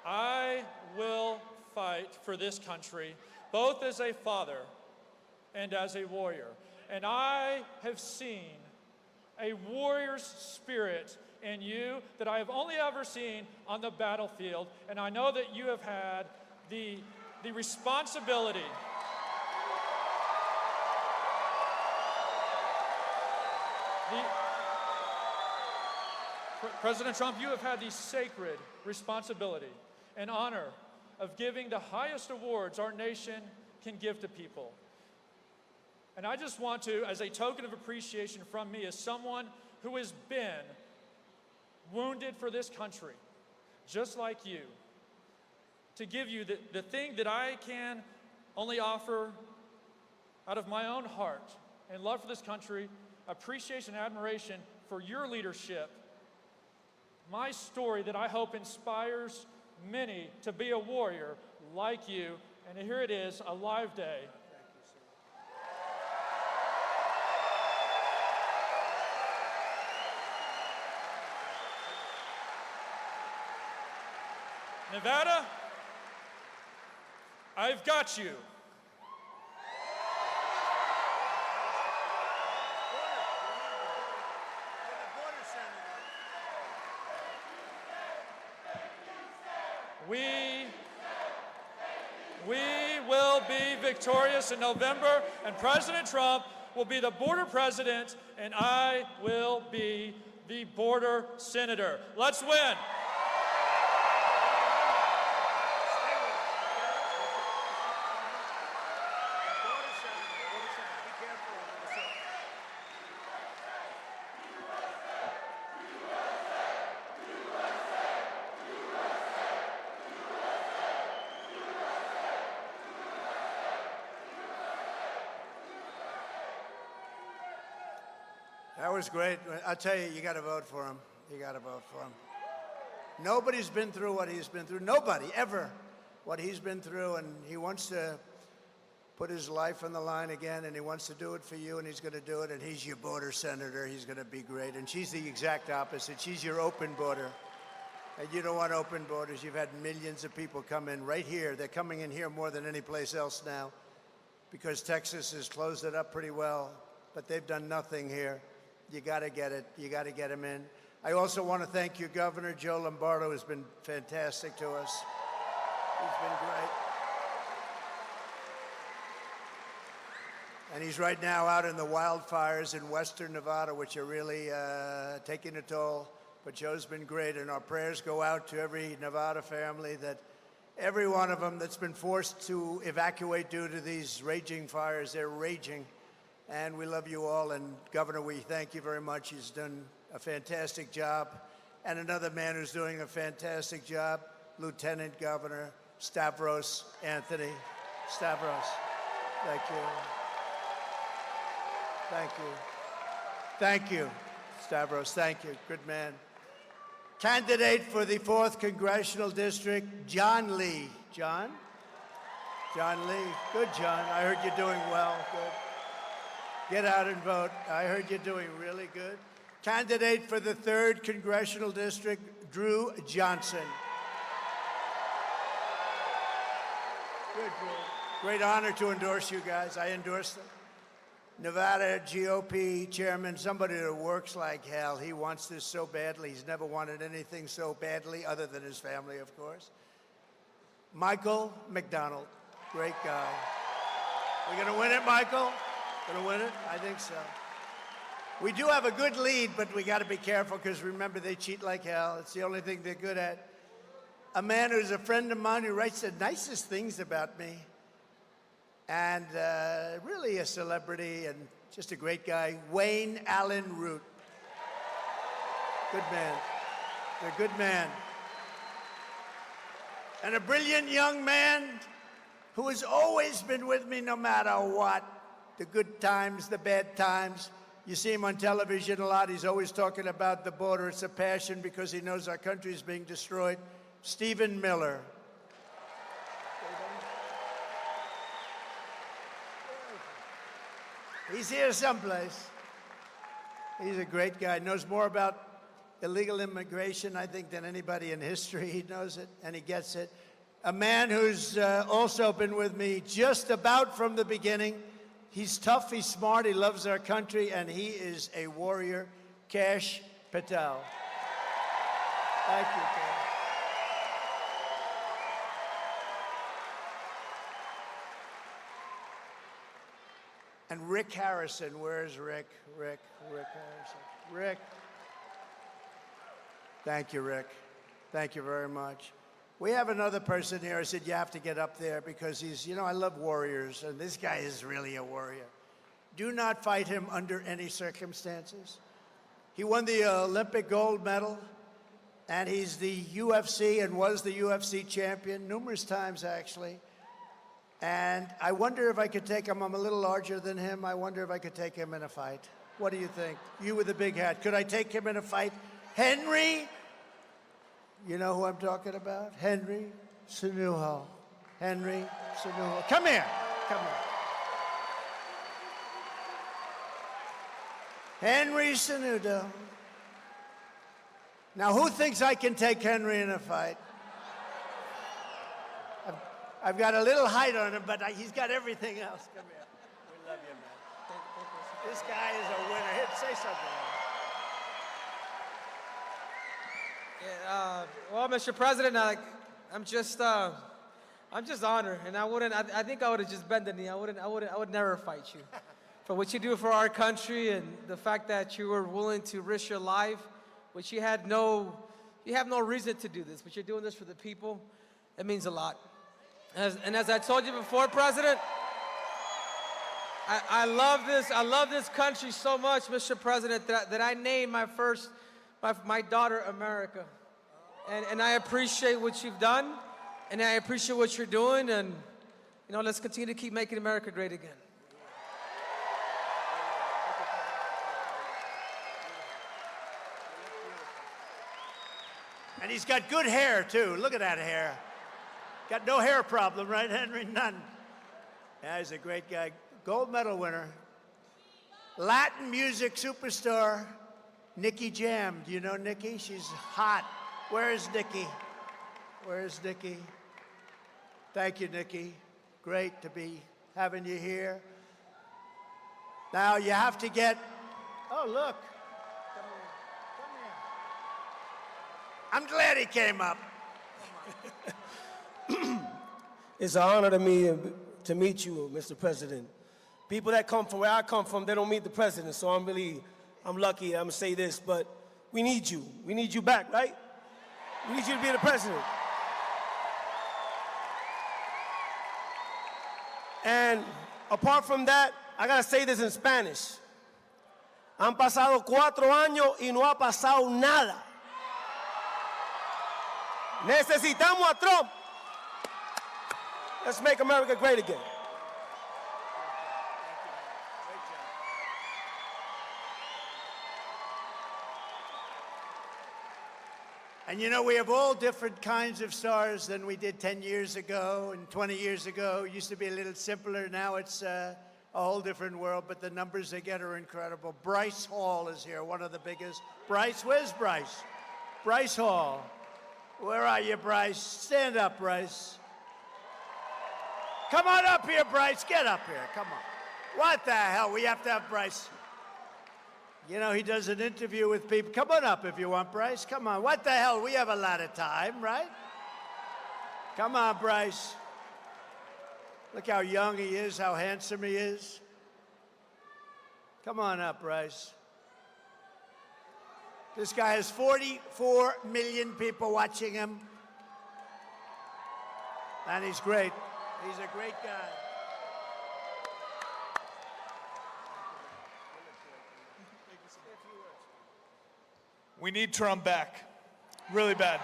I will fight for this country, both as a father and as a warrior. And I have seen a warrior's spirit in you that I have only ever seen on the battlefield. And I know that you have had the responsibility. President Trump, you have had the sacred responsibility and honor of giving the highest awards our nation can give to people. And I just want to, as a token of appreciation from me, as someone who has been wounded for this country, just like you, to give you the thing that I can only offer out of my own heart and love for this country, appreciation and admiration for your leadership. My story that I hope inspires many to be a warrior like you. And here it is, a live day. Nevada, I've got you. We will be victorious in November, and President Trump will be the border president, and I will be the border senator. Let's win. That was great. I'll tell you, you got to vote for him. You got to vote for him. Nobody's been through what he's been through. Nobody, ever, what he's been through. And he wants to put his life on the line again, and he wants to do it for you, and he's going to do it. And he's your border senator. He's going to be great. And she's the exact opposite. She's your open border. And you don't want open borders. You've had millions of people come in right here. They're coming in here more than any place else now because Texas has closed it up pretty well, but they've done nothing here. You got to get it. You got to get them in. I also want to thank you, Governor Joe Lombardo has been fantastic to us. He's been great. And he's right now out in the wildfires in western Nevada, which are really taking a toll. But Joe's been great, and our prayers go out to every Nevada family, that every one of them that's been forced to evacuate due to these raging fires. They're raging. And we love you all. And Governor, we thank you very much. He's done a fantastic job. And another man who's doing a fantastic job, Lieutenant Governor Stavros Anthony. Stavros, thank you. Thank you. Thank you, Stavros. Thank you. Good man. Candidate for the 4th Congressional District, John Lee. John? John Lee. Good, John. I heard you're doing well. Good. Get out and vote. I heard you're doing really good. Candidate for the 3rd Congressional District, Drew Johnson. Good, Drew. Great honor to endorse you guys. I endorse them. Nevada GOP chairman, somebody that works like hell. He wants this so badly. He's never wanted anything so badly, other than his family, of course. Michael McDonald, great guy. We're going to win it, Michael? Going to win it? I think so. We do have a good lead, but we got to be careful, because remember, they cheat like hell. It's the only thing they're good at. A man who's a friend of mine who writes the nicest things about me. And really a celebrity and just a great guy, Wayne Allen Root. Good man. A good man. And a brilliant young man who has always been with me no matter what. The good times, the bad times. You see him on television a lot. He's always talking about the border. It's a passion because he knows our country is being destroyed. Stephen Miller. He's here someplace. He's a great guy. Knows more about illegal immigration, I think, than anybody in history. He knows it, and he gets it. A man who's also been with me just about from the beginning. He's tough, he's smart, he loves our country, and he is a warrior, Kash Patel. Thank you, Kash. And Rick Harrison, where's Rick? Rick Harrison. Rick. Thank you, Rick. Thank you very much. We have another person here. I said, you have to get up there because he's, you know, I love warriors, and this guy is really a warrior. Do not fight him under any circumstances. He won the Olympic gold medal, and he's the UFC and was the UFC champion numerous times, actually. And I wonder if I could take him. I'm a little larger than him. I wonder if I could take him in a fight. What do you think? You with the big hat. Could I take him in a fight? Henry, you know who I'm talking about? Henry Cejudo. Henry Cejudo. Come here. Come here. Henry Cejudo. Now, who thinks I can take Henry in a fight? I've got a little height on him, but he's got everything else. Come here. We love you, man. This guy is a winner. Here, say something. Yeah, well, Mr. President, I'm just honored, and I think I would have just bent the knee. I would never fight you for what you do for our country and the fact that you were willing to risk your life, which you have no reason to do this, but you're doing this for the people. It means a lot. And as I told you before, President, I love this country so much, Mr. President, that I named my daughter America. And I appreciate what you've done, and I appreciate what you're doing, and you know, let's continue to keep making America great again. And he's got good hair, too. Look at that hair. Got no hair problem, right, Henry? None. Yeah, he's a great guy. Gold medal winner. Latin music superstar, Nicky Jam. Do you know Nicky? She's hot. Where's Nicky? Where's Nicky? Thank you, Nicky. Great to be having you here. Now you have to get, oh, look. Come here. Come here. I'm glad he came up. It's an honor to me to meet you, Mr. President. People that come from where I come from, they don't meet the president, so I'm lucky. I'm gonna say this, but we need you. We need you back, right? We need you to be the president. And apart from that, I gotta say this in Spanish. Han pasado 4 años y no ha pasado nada. Necesitamos a Trump. Let's make America great again. And you know, we have all different kinds of stars than we did 10 years ago and 20 years ago. It used to be a little simpler. Now it's a whole different world, but the numbers they get are incredible. Bryce Hall is here, one of the biggest. Bryce, where's Bryce? Bryce Hall. Where are you, Bryce? Stand up, Bryce. Come on up here, Bryce. Get up here. Come on. What the hell? We have to have Bryce. You know, he does an interview with people. Come on up if you want, Bryce. Come on. What the hell? We have a lot of time, right? Come on, Bryce. Look how young he is, how handsome he is. Come on up, Bryce. This guy has 44 million people watching him. And he's great. He's a great guy. We need Trump back. Really bad.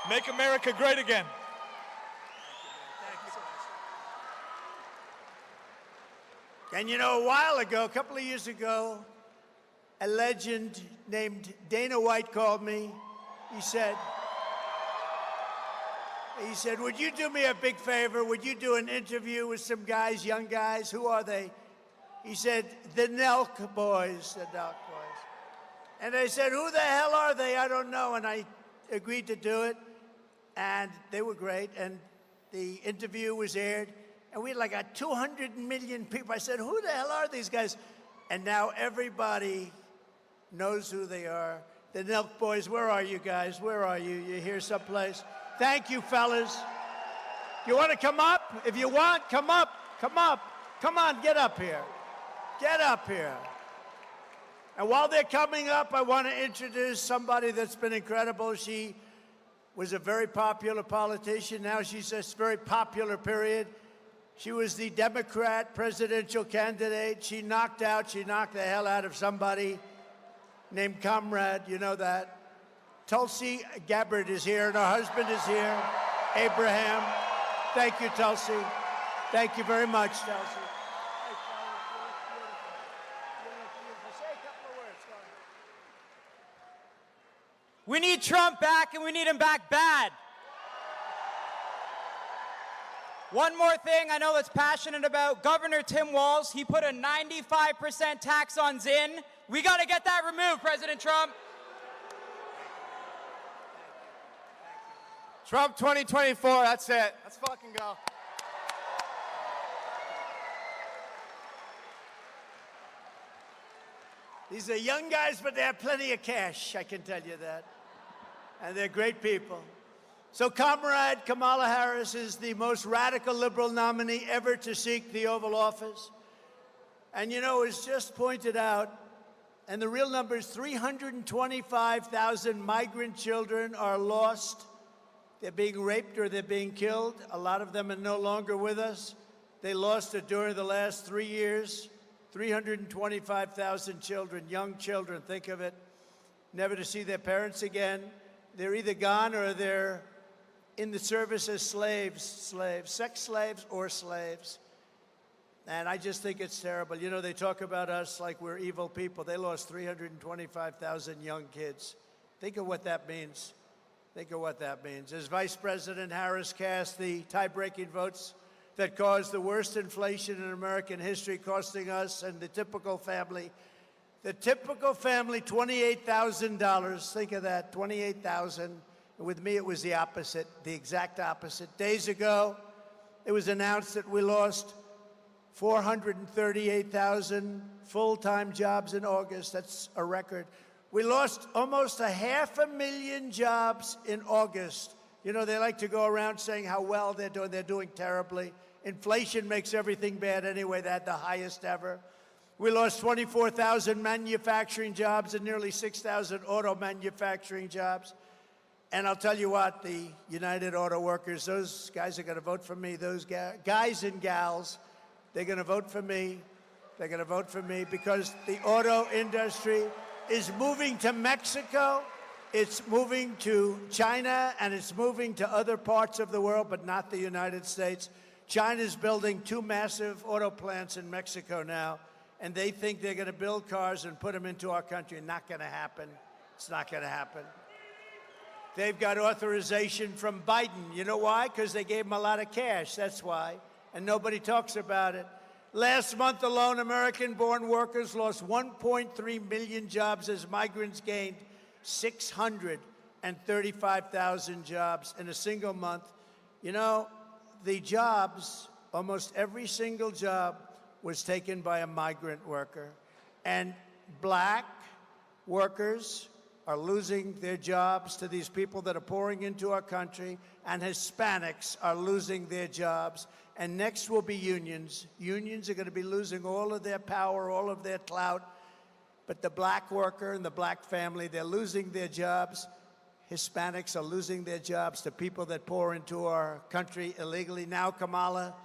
Make America great again. And you know, a while ago, a couple of years ago, a legend named Dana White called me. He said, would you do me a big favor? Would you do an interview with some guys, young guys? Who are they? He said, the Nelk Boys, the Nelk Boys. And I said, who the hell are they? I don't know. And I agreed to do it. And they were great. And the interview was aired. And we had like 200 million people. I said, who the hell are these guys? And now everybody knows who they are. The Nelk Boys, where are you guys? Where are you? You're here someplace. Thank you, fellas. You want to come up? If you want, come up. Come up. Come on, get up here. Get up here. And while they're coming up, I want to introduce somebody that's been incredible. She was a very popular politician. Now she's this very popular period. She was the Democrat presidential candidate. She knocked the hell out of somebody named Comrade. You know that. Tulsi Gabbard is here, and her husband is here, Abraham. Thank you, Tulsi. Thank you very much, Tulsi. We need Trump back, and we need him back bad. One more thing I know that's passionate about. Governor Tim Walz, he put a 95% tax on Zyn. We got to get that removed, President Trump. Trump 2024, that's it. Let's fucking go. These are young guys, but they have plenty of cash, I can tell you that. And they're great people. So Comrade Kamala Harris is the most radical liberal nominee ever to seek the Oval Office. And you know, it's just pointed out, and the real number is 325,000 migrant children are lost. They're being raped or they're being killed. A lot of them are no longer with us. They lost it during the last 3 years. 325,000 children, young children, think of it, never to see their parents again. They're either gone or they're in the service as slaves, sex slaves or slaves. And I just think it's terrible. You know, they talk about us like we're evil people. They lost 325,000 young kids. Think of what that means. Think of what that means. As Vice President Harris cast the tie-breaking votes that caused the worst inflation in American history, costing us and the typical family, $28,000. Think of that, $28,000. With me, it was the opposite, the exact opposite. Days ago, it was announced that we lost 438,000 full-time jobs in August. That's a record. We lost almost 500,000 jobs in August. You know, they like to go around saying how well they're doing. They're doing terribly. Inflation makes everything bad anyway. They had the highest ever. We lost 24,000 manufacturing jobs and nearly 6,000 auto manufacturing jobs. And I'll tell you what, the United Auto Workers, those guys are going to vote for me. Those guys and gals, they're going to vote for me. They're going to vote for me because the auto industry is moving to Mexico, it's moving to China, and it's moving to other parts of the world, but not the United States. China's building 2 massive auto plants in Mexico now, and they think they're going to build cars and put them into our country. Not going to happen. It's not going to happen. They've got authorization from Biden. You know why? Because they gave him a lot of cash. That's why. And nobody talks about it. Last month alone, American-born workers lost 1.3 million jobs as migrants gained 635,000 jobs in a single month. You know, the jobs, almost every single job was taken by a migrant worker. And black workers are losing their jobs to these people that are pouring into our country, and Hispanics are losing their jobs. And next will be unions. Unions are going to be losing all of their power, all of their clout. But the black worker and the black family, they're losing their jobs. Hispanics are losing their jobs to people that pour into our country illegally. Now Kamala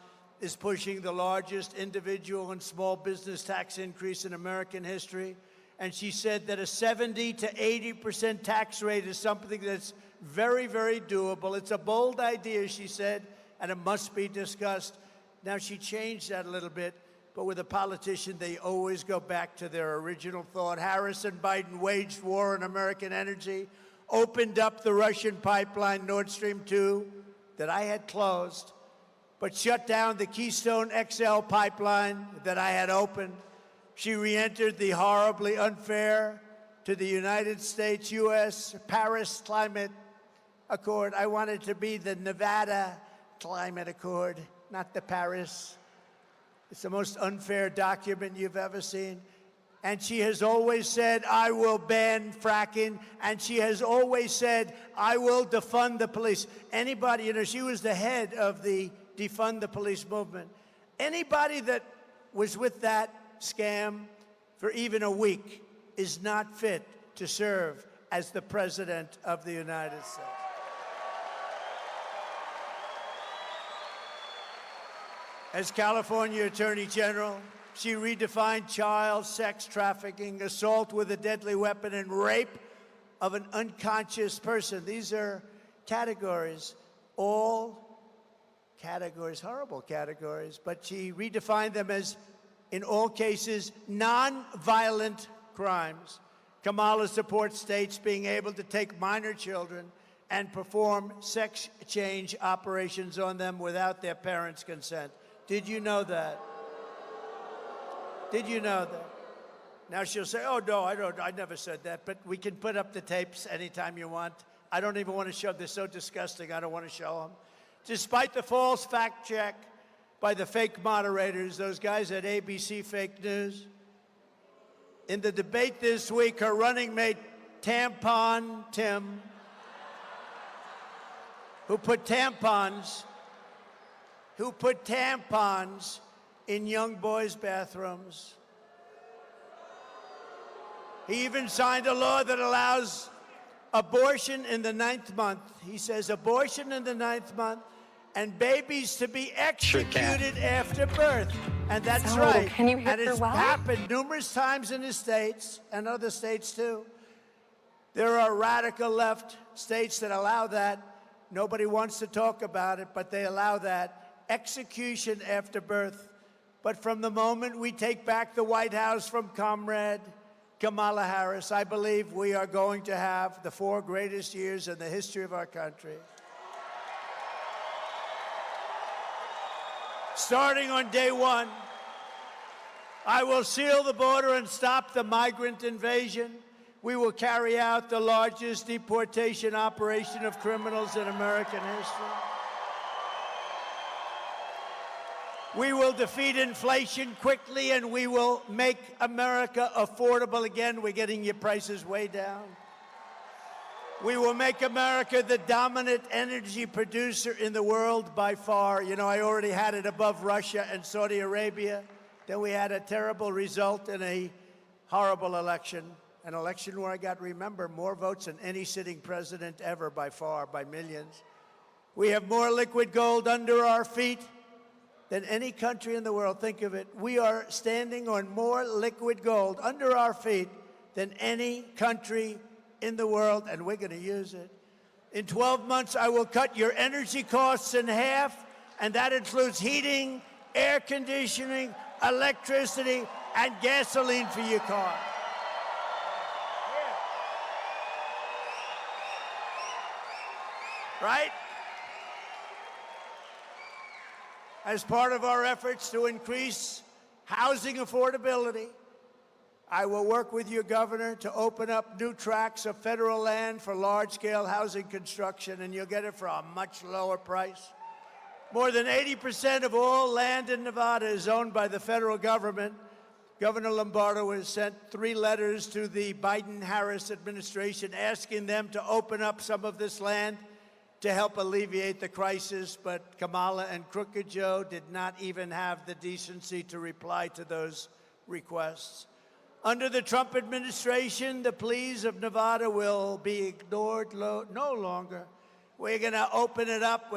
is pushing the largest individual and small business tax increase in American history. And she said that a 70 to 80% tax rate is something that's very, very doable. It's a bold idea, she said, and it must be discussed. Now, she changed that a little bit, but with a politician, they always go back to their original thought. Harris and Biden waged war on American energy, opened up the Russian pipeline, Nord Stream 2, that I had closed, but shut down the Keystone XL pipeline that I had opened. She re-entered the horribly unfair to the United States, U.S. Paris Climate Accord. I wanted to be the Nevada Climate Accord, not the Paris. It's the most unfair document you've ever seen. And she has always said, I will ban fracking. And she has always said, I will defund the police. Anybody, you know, she was the head of the defund the police movement. Anybody that was with that scam for even a week is not fit to serve as the President of the United States. As California Attorney General, she redefined child sex trafficking, assault with a deadly weapon, and rape of an unconscious person. These are categories, all categories, horrible categories, but she redefined them as, in all cases, non-violent crimes. Kamala supports states being able to take minor children and perform sex change operations on them without their parents' consent. Did you know that? Did you know that? Now she'll say, oh, no, I never said that, but we can put up the tapes anytime you want. I don't even want to show them. They're so disgusting, I don't want to show them. Despite the false fact check by the fake moderators, those guys at ABC Fake News, in the debate this week, her running mate, Tampon Tim, who put tampons in young boys' bathrooms. He even signed a law that allows abortion in the 9th month. He says abortion in the 9th month and babies to be executed after birth. And that's right. Can you hear and it's her well? happened numerous times in the states and other states too. There are radical left states that allow that. Nobody wants to talk about it, but they allow that. Execution after birth. But from the moment we take back the White House from Comrade Kamala Harris, I believe we are going to have the 4 greatest years in the history of our country. Starting on day 1, I will seal the border and stop the migrant invasion. We will carry out the largest deportation operation of criminals in American history. We will defeat inflation quickly, and we will make America affordable again. We're getting your prices way down. We will make America the dominant energy producer in the world by far. You know, I already had it above Russia and Saudi Arabia. Then we had a terrible result in a horrible election, an election where I got, remember, more votes than any sitting president ever by far, by millions. We have more liquid gold under our feet than any country in the world. Think of it. We are standing on more liquid gold under our feet than any country in the world, and we're going to use it. In 12 months, I will cut your energy costs in half, and that includes heating, air conditioning, electricity, and gasoline for your car. Right? As part of our efforts to increase housing affordability, I will work with your governor to open up new tracts of federal land for large-scale housing construction, and you'll get it for a much lower price. More than 80% of all land in Nevada is owned by the federal government. Governor Lombardo has sent 3 letters to the Biden-Harris administration asking them to open up some of this land to help alleviate the crisis, but Kamala and Crooked Joe did not even have the decency to reply to those requests. Under the Trump administration, the pleas of Nevada will be ignored no longer. We're going to open it up.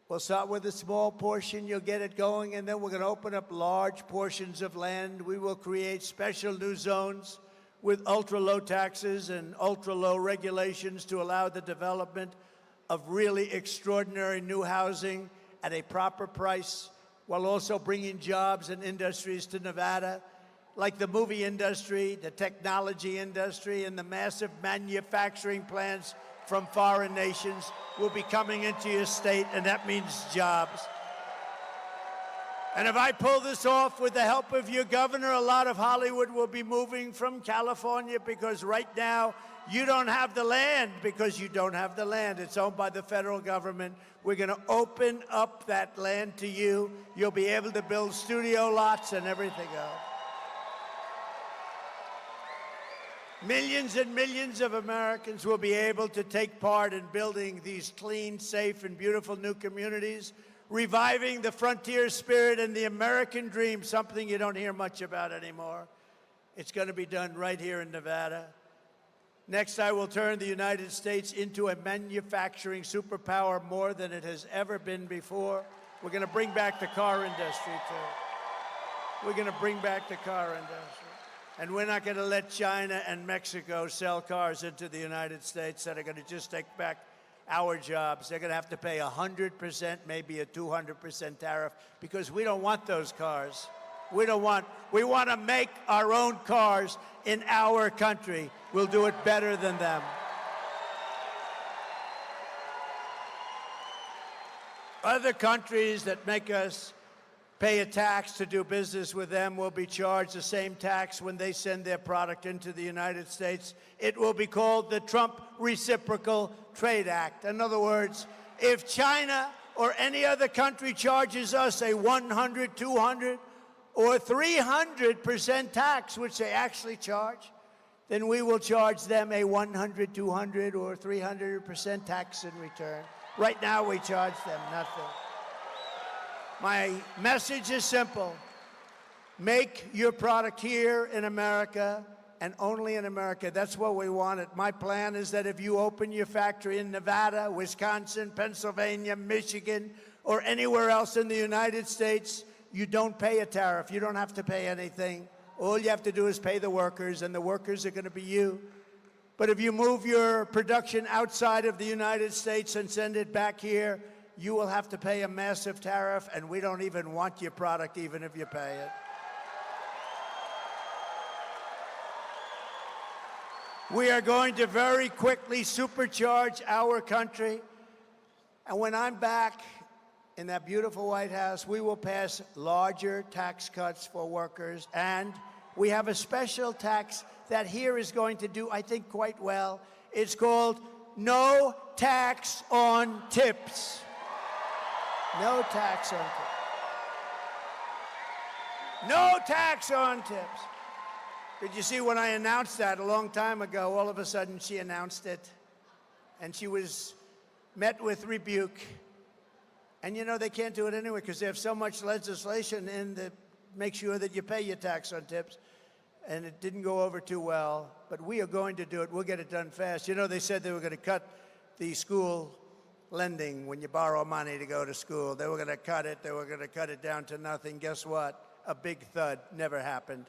We'll start with a small portion. You'll get it going, and then we're going to open up large portions of land. We will create special new zones with ultra-low taxes and ultra-low regulations to allow the development of really extraordinary new housing at a proper price, while also bringing jobs and industries to Nevada, like the movie industry, the technology industry, and the massive manufacturing plants from foreign nations will be coming into your state, and that means jobs. And if I pull this off with the help of your governor, a lot of Hollywood will be moving from California, because right now you don't have the land, because you don't have the land. It's owned by the federal government. We're going to open up that land to you. You'll be able to build studio lots and everything else. Millions and millions of Americans will be able to take part in building these clean, safe, and beautiful new communities, reviving the frontier spirit and the American dream, something you don't hear much about anymore. It's going to be done right here in Nevada. Next, I will turn the United States into a manufacturing superpower more than it has ever been before. We're going to bring back the car industry, too. We're going to bring back the car industry. And we're not going to let China and Mexico sell cars into the United States that are going to just take back our jobs. They're going to have to pay 100%, maybe a 200% tariff, because we don't want those cars. We want to make our own cars in our country. We'll do it better than them. Other countries that make us pay a tax to do business with them will be charged the same tax when they send their product into the United States. It will be called the Trump Reciprocal Trade Act. In other words, if China or any other country charges us a 100, 200, or 300% tax, which they actually charge, then we will charge them a 100, 200, or 300% tax in return. Right now, we charge them nothing. My message is simple. Make your product here in America and only in America. That's what we wanted. My plan is that if you open your factory in Nevada, Wisconsin, Pennsylvania, Michigan, or anywhere else in the United States, you don't pay a tariff. You don't have to pay anything. All you have to do is pay the workers, and the workers are going to be you. But if you move your production outside of the United States and send it back here, you will have to pay a massive tariff, and we don't even want your product even if you pay it. We are going to very quickly supercharge our country, and when I'm back in that beautiful White House, we will pass larger tax cuts for workers, and we have a special tax that here is going to do, I think, quite well. It's called no tax on tips. No tax on tips. No tax on tips. Did you see when I announced that a long time ago, all of a sudden she announced it, and she was met with rebuke. And you know, they can't do it anyway because they have so much legislation in that makes sure that you pay your tax on tips. And it didn't go over too well, but we are going to do it. We'll get it done fast. You know, they said they were going to cut the school lending when you borrow money to go to school. They were going to cut it. They were going to cut it down to nothing. Guess what? A big thud. Never happened.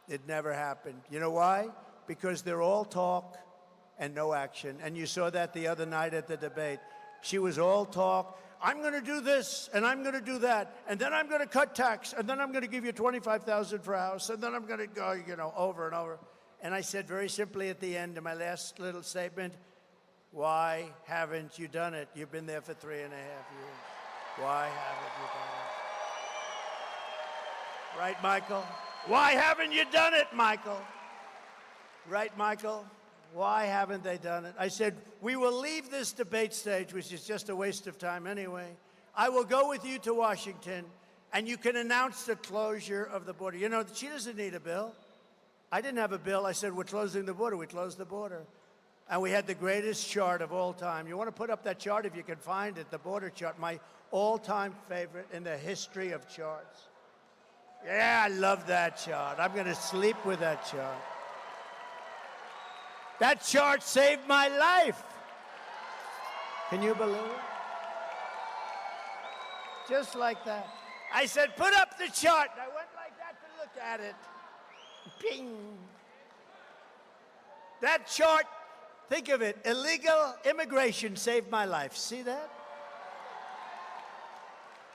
It never happened. You know why? Because they're all talk and no action. And you saw that the other night at the debate. She was all talk. I'm going to do this, and I'm going to do that, and then I'm going to cut tax, and then I'm going to give you $25,000 for a house, and then I'm going to go, you know, over and over. And I said very simply at the end of my last little statement, why haven't you done it? You've been there for 3.5 years. Why haven't you done it? Right, Michael? Why haven't you done it, Michael? Right, Michael? Why haven't they done it? I said, we will leave this debate stage, which is just a waste of time anyway. I will go with you to Washington, and you can announce the closure of the border. You know, she doesn't need a bill. I didn't have a bill. I said, we're closing the border. We closed the border. And we had the greatest chart of all time. You want to put up that chart if you can find it, the border chart, my all-time favorite in the history of charts. Yeah, I love that chart. I'm going to sleep with that chart. That chart saved my life. Can you believe it? Just like that. I said, put up the chart. And I went like that to look at it. Ping. That chart, think of it, illegal immigration saved my life. See that?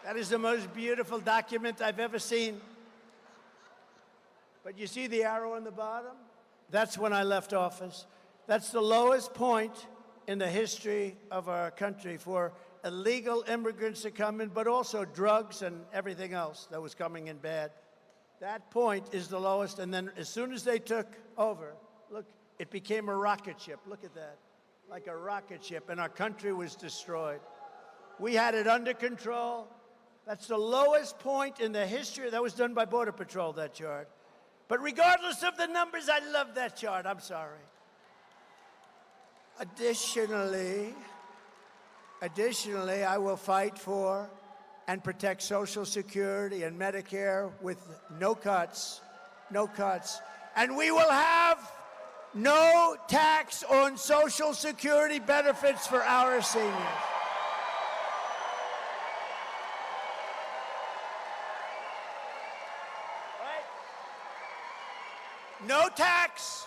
That is the most beautiful document I've ever seen. But you see the arrow on the bottom? That's when I left office. That's the lowest point in the history of our country for illegal immigrants to come in, but also drugs and everything else that was coming in bad. That point is the lowest, and then as soon as they took over, look, it became a rocket ship. Look at that, like a rocket ship, and our country was destroyed. We had it under control. That's the lowest point in the history. That was done by Border Patrol, that chart. But regardless of the numbers, I love that chart. I'm sorry. Additionally, I will fight for and protect Social Security and Medicare with no cuts, no cuts. And we will have no tax on Social Security benefits for our seniors. No tax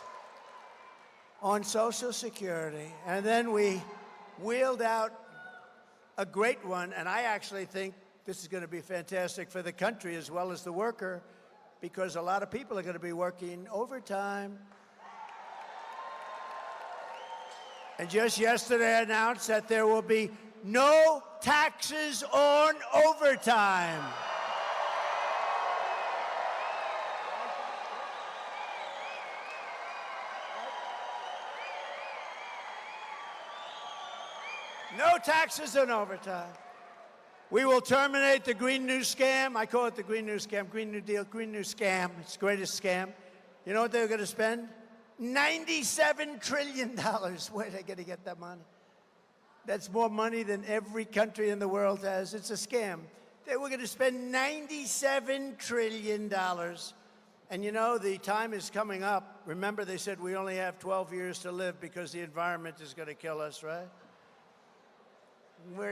on Social Security. And then we wheeled out a great one, and I actually think this is going to be fantastic for the country as well as the worker, because a lot of people are going to be working overtime. And just yesterday I announced that there will be no taxes on overtime. No taxes on overtime. We will terminate the Green New Scam. I call it the Green New Scam, Green New Deal, Green New Scam. It's the greatest scam. You know what they're going to spend? $97 trillion. Where are they going to get that money? That's more money than every country in the world has. It's a scam. They were going to spend $97 trillion. And you know, the time is coming up. Remember, they said we only have 12 years to live because the environment is going to kill us, right?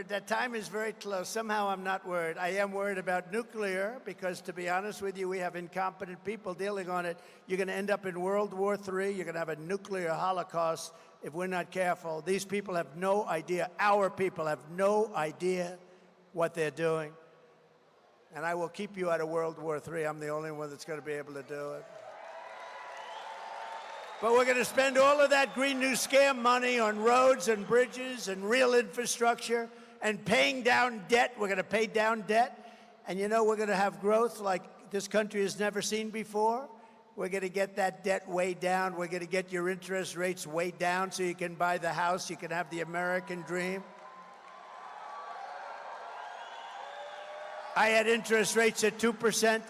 That time is very close. Somehow I'm not worried. I am worried about nuclear because, to be honest with you, we have incompetent people dealing on it. You're going to end up in World War III. You're going to have a nuclear holocaust if we're not careful. These people have no idea. Our people have no idea what they're doing. And I will keep you out of World War III. I'm the only one that's going to be able to do it. But we're going to spend all of that Green New Scam money on roads and bridges and real infrastructure and paying down debt. We're going to pay down debt. And you know, we're going to have growth like this country has never seen before. We're going to get that debt way down. We're going to get your interest rates way down so you can buy the house. You can have the American dream. I had interest rates at 2%,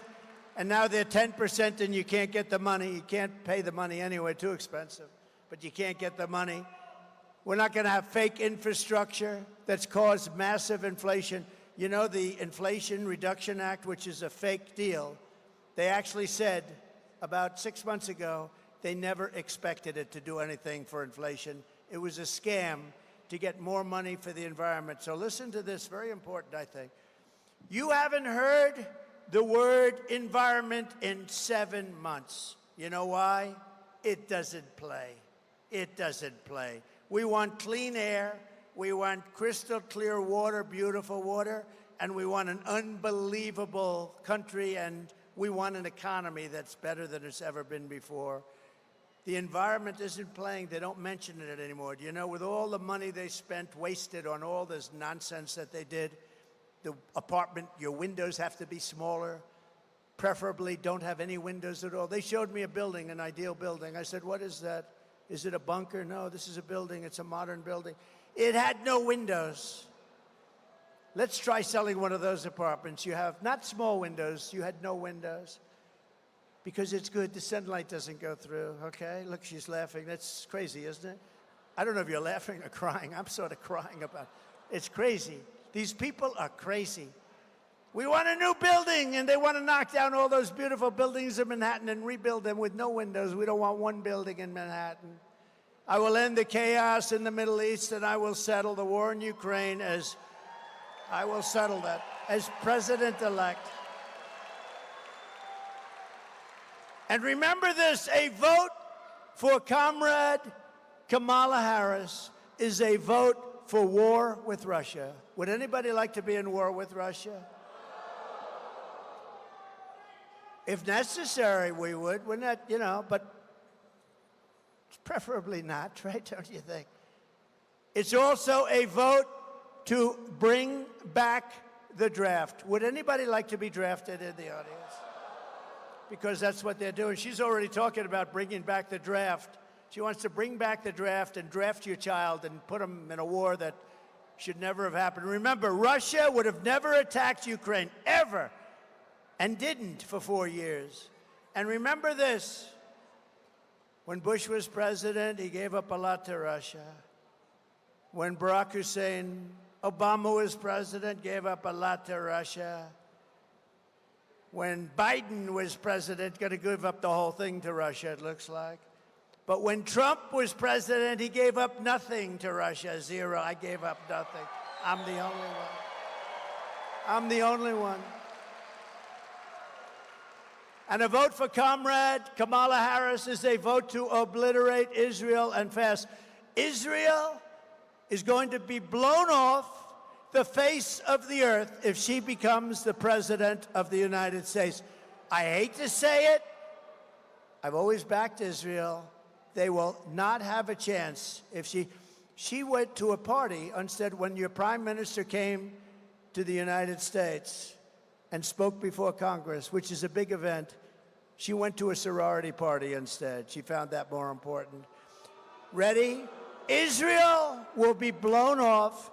and now they're 10%, and you can't get the money. You can't pay the money anyway, too expensive, but you can't get the money. We're not going to have fake infrastructure that's caused massive inflation. You know, the Inflation Reduction Act, which is a fake deal, they actually said about 6 months ago they never expected it to do anything for inflation. It was a scam to get more money for the environment. So listen to this, very important, I think. You haven't heard the word environment in 7 months. You know why? It doesn't play. It doesn't play. We want clean air, we want crystal clear water, beautiful water, and we want an unbelievable country, and we want an economy that's better than it's ever been before. The environment isn't playing. They don't mention it anymore. You know, with all the money they spent, wasted on all this nonsense that they did, the apartment, your windows have to be smaller, preferably don't have any windows at all. They showed me a building, an ideal building. I said, what is that? Is it a bunker? No, this is a building. It's a modern building. It had no windows. Let's try selling one of those apartments. You have not small windows. You had no windows. Because it's good. The sunlight doesn't go through, okay? Look, she's laughing. That's crazy, isn't it? I don't know if you're laughing or crying. I'm sort of crying about it. It's crazy. These people are crazy. We want a new building, and they want to knock down all those beautiful buildings in Manhattan and rebuild them with no windows. We don't want one building in Manhattan. I will end the chaos in the Middle East, and I will settle the war in Ukraine as I will settle that as president-elect. And remember this, a vote for Comrade Kamala Harris is a vote for war with Russia. Would anybody like to be in war with Russia? If necessary, we would. We're not, you know, but preferably not, right? Don't you think? It's also a vote to bring back the draft. Would anybody like to be drafted in the audience? Because that's what they're doing. She's already talking about bringing back the draft. She wants to bring back the draft and draft your child and put them in a war that should never have happened. Remember, Russia would have never attacked Ukraine, ever, and didn't for 4 years. And remember this, when Bush was president, he gave up a lot to Russia. When Barack Hussein Obama was president, gave up a lot to Russia. When Biden was president, going to give up the whole thing to Russia, it looks like. But when Trump was president, he gave up nothing to Russia, zero. I gave up nothing. I'm the only one. I'm the only one. And a vote for Comrade Kamala Harris is a vote to obliterate Israel and fast. Israel is going to be blown off the face of the earth if she becomes the president of the United States. I hate to say it. I've always backed Israel. They will not have a chance if she went to a party instead when your prime minister came to the United States and spoke before Congress, which is a big event. She went to a sorority party instead. She found that more important. Ready? Israel will be blown off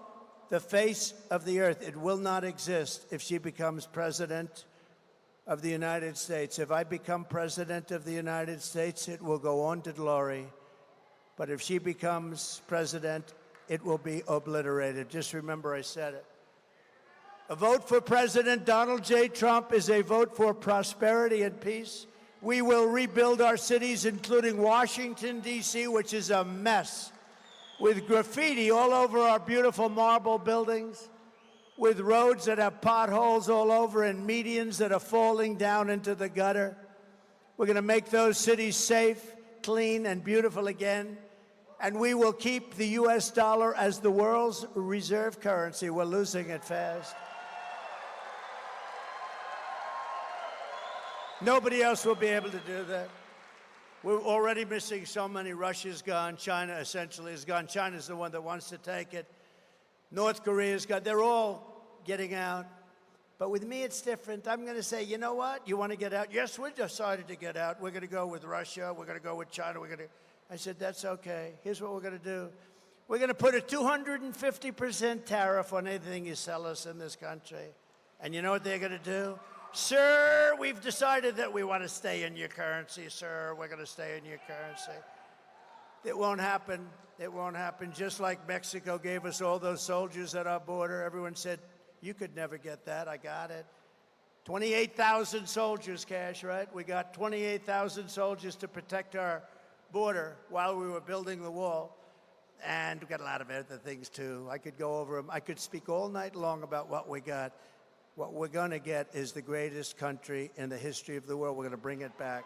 the face of the earth. It will not exist if she becomes president of the United States. If I become president of the United States, it will go on to glory. But if she becomes president, it will be obliterated. Just remember I said it. A vote for President Donald J. Trump is a vote for prosperity and peace. We will rebuild our cities, including Washington, D.C., which is a mess, with graffiti all over our beautiful marble buildings, with roads that have potholes all over and medians that are falling down into the gutter. We're going to make those cities safe, clean, and beautiful again. And we will keep the U.S. dollar as the world's reserve currency. We're losing it fast. Nobody else will be able to do that. We're already missing so many. Russia's gone. China essentially is gone. China's the one that wants to take it. North Korea's gone. They're all getting out. But with me, it's different. I'm going to say, you know what? You want to get out? Yes, we decided to get out. We're going to go with Russia. We're going to go with China. I said, that's okay. Here's what we're going to do. We're going to put a 250% tariff on anything you sell us in this country. And you know what they're going to do? Sir, we've decided that we want to stay in your currency, sir. We're going to stay in your currency. It won't happen. It won't happen. Just like Mexico gave us all those soldiers at our border. Everyone said, you could never get that. I got it. 28,000 soldiers, Cash, right? We got 28,000 soldiers to protect our border while we were building the wall. And we got a lot of other things, too. I could go over them. I could speak all night long about what we got. What we're going to get is the greatest country in the history of the world. We're going to bring it back.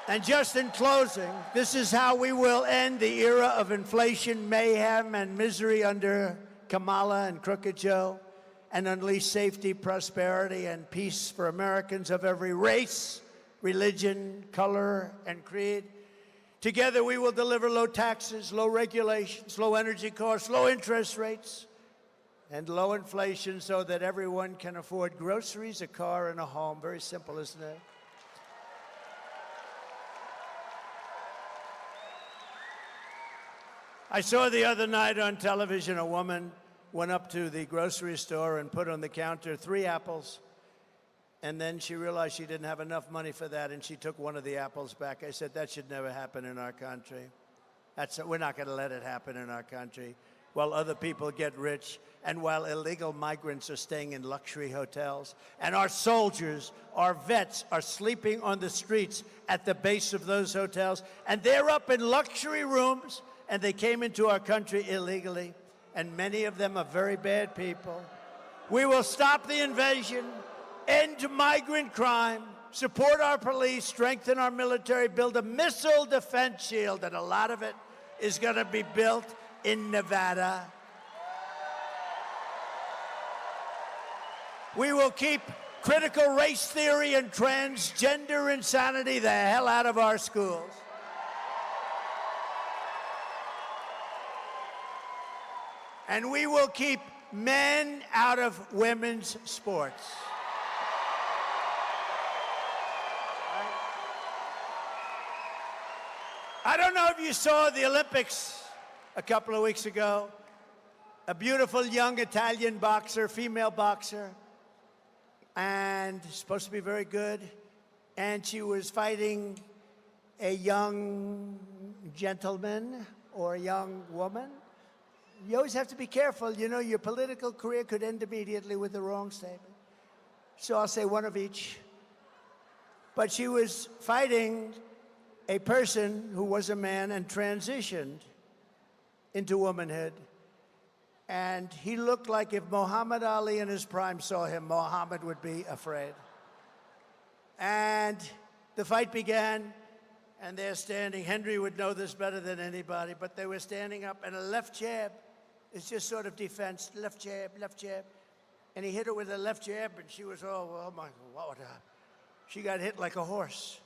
And just in closing, this is how we will end the era of inflation, mayhem, and misery under Kamala and Crooked Joe, and unleash safety, prosperity, and peace for Americans of every race, religion, color, and creed. Together, we will deliver low taxes, low regulations, low energy costs, low interest rates, and low inflation so that everyone can afford groceries, a car, and a home. Very simple, isn't it? I saw the other night on television a woman went up to the grocery store and put on the counter 3 apples, and then she realized she didn't have enough money for that, and she took one of the apples back. I said, that should never happen in our country. We're not going to let it happen in our country while other people get rich and while illegal migrants are staying in luxury hotels. And our soldiers, our vets, are sleeping on the streets at the base of those hotels, and they're up in luxury rooms, and they came into our country illegally, and many of them are very bad people. We will stop the invasion, end migrant crime, support our police, strengthen our military, build a missile defense shield, and a lot of it is going to be built in Nevada. We will keep critical race theory and transgender insanity the hell out of our schools. And we will keep men out of women's sports. I don't know if you saw the Olympics a couple of weeks ago. A beautiful young Italian boxer, female boxer, and supposed to be very good. And she was fighting a young gentleman or a young woman. You always have to be careful. You know, your political career could end immediately with the wrong statement. So I'll say one of each. But she was fighting a person who was a man and transitioned into womanhood. And he looked like if Muhammad Ali in his prime saw him, Muhammad would be afraid. And the fight began, and they're standing. Henry would know this better than anybody, but they were standing up, and a left jab is just sort of defense. Left jab, left jab. And he hit her with a left jab, and she was, oh my, what? She got hit like a horse.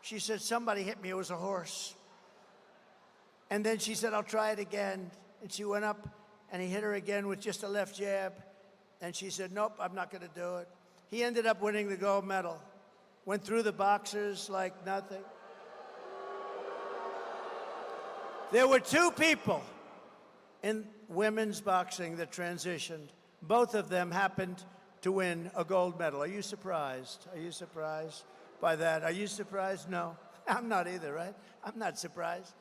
She said, somebody hit me, it was a horse. And then she said, I'll try it again. And she went up, and he hit her again with just a left jab. And she said, nope, I'm not going to do it. He ended up winning the gold medal. Went through the boxers like nothing. There were 2 people in women's boxing that transitioned. Both of them happened to win a gold medal. Are you surprised? Are you surprised by that? Are you surprised? No, I'm not either, right? I'm not surprised.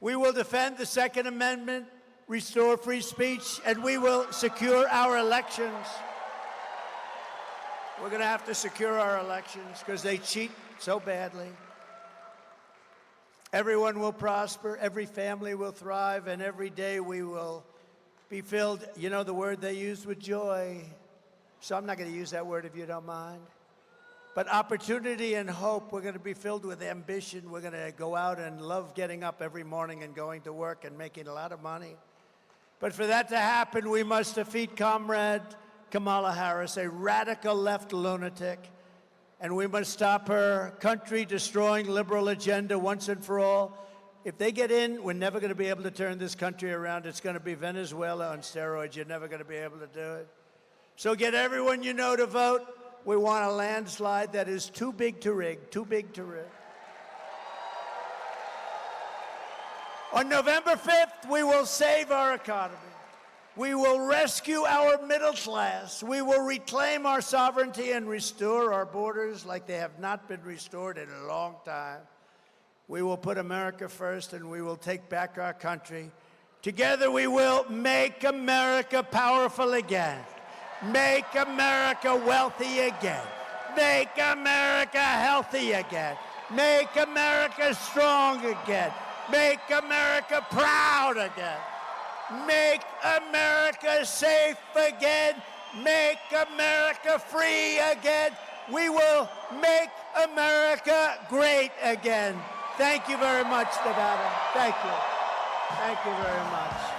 We will defend the Second Amendment, restore free speech, and we will secure our elections. We're going to have to secure our elections because they cheat so badly. Everyone will prosper, every family will thrive, and every day we will be filled, you know the word they used, with joy. So I'm not going to use that word if you don't mind. But opportunity and hope, we're going to be filled with ambition. We're going to go out and love getting up every morning and going to work and making a lot of money. But for that to happen, we must defeat Comrade Kamala Harris, a radical left lunatic. And we must stop her country-destroying liberal agenda once and for all. If they get in, we're never going to be able to turn this country around. It's going to be Venezuela on steroids. You're never going to be able to do it. So get everyone you know to vote. We want a landslide that is too big to rig, too big to rig. On November 5th, we will save our economy. We will rescue our middle class. We will reclaim our sovereignty and restore our borders like they have not been restored in a long time. We will put America first, and we will take back our country. Together we will make America powerful again. Make America wealthy again. Make America healthy again. Make America strong again. Make America proud again. Make America safe again. Make America free again. We will make America great again. Thank you very much, Nevada. Thank you. Thank you very much.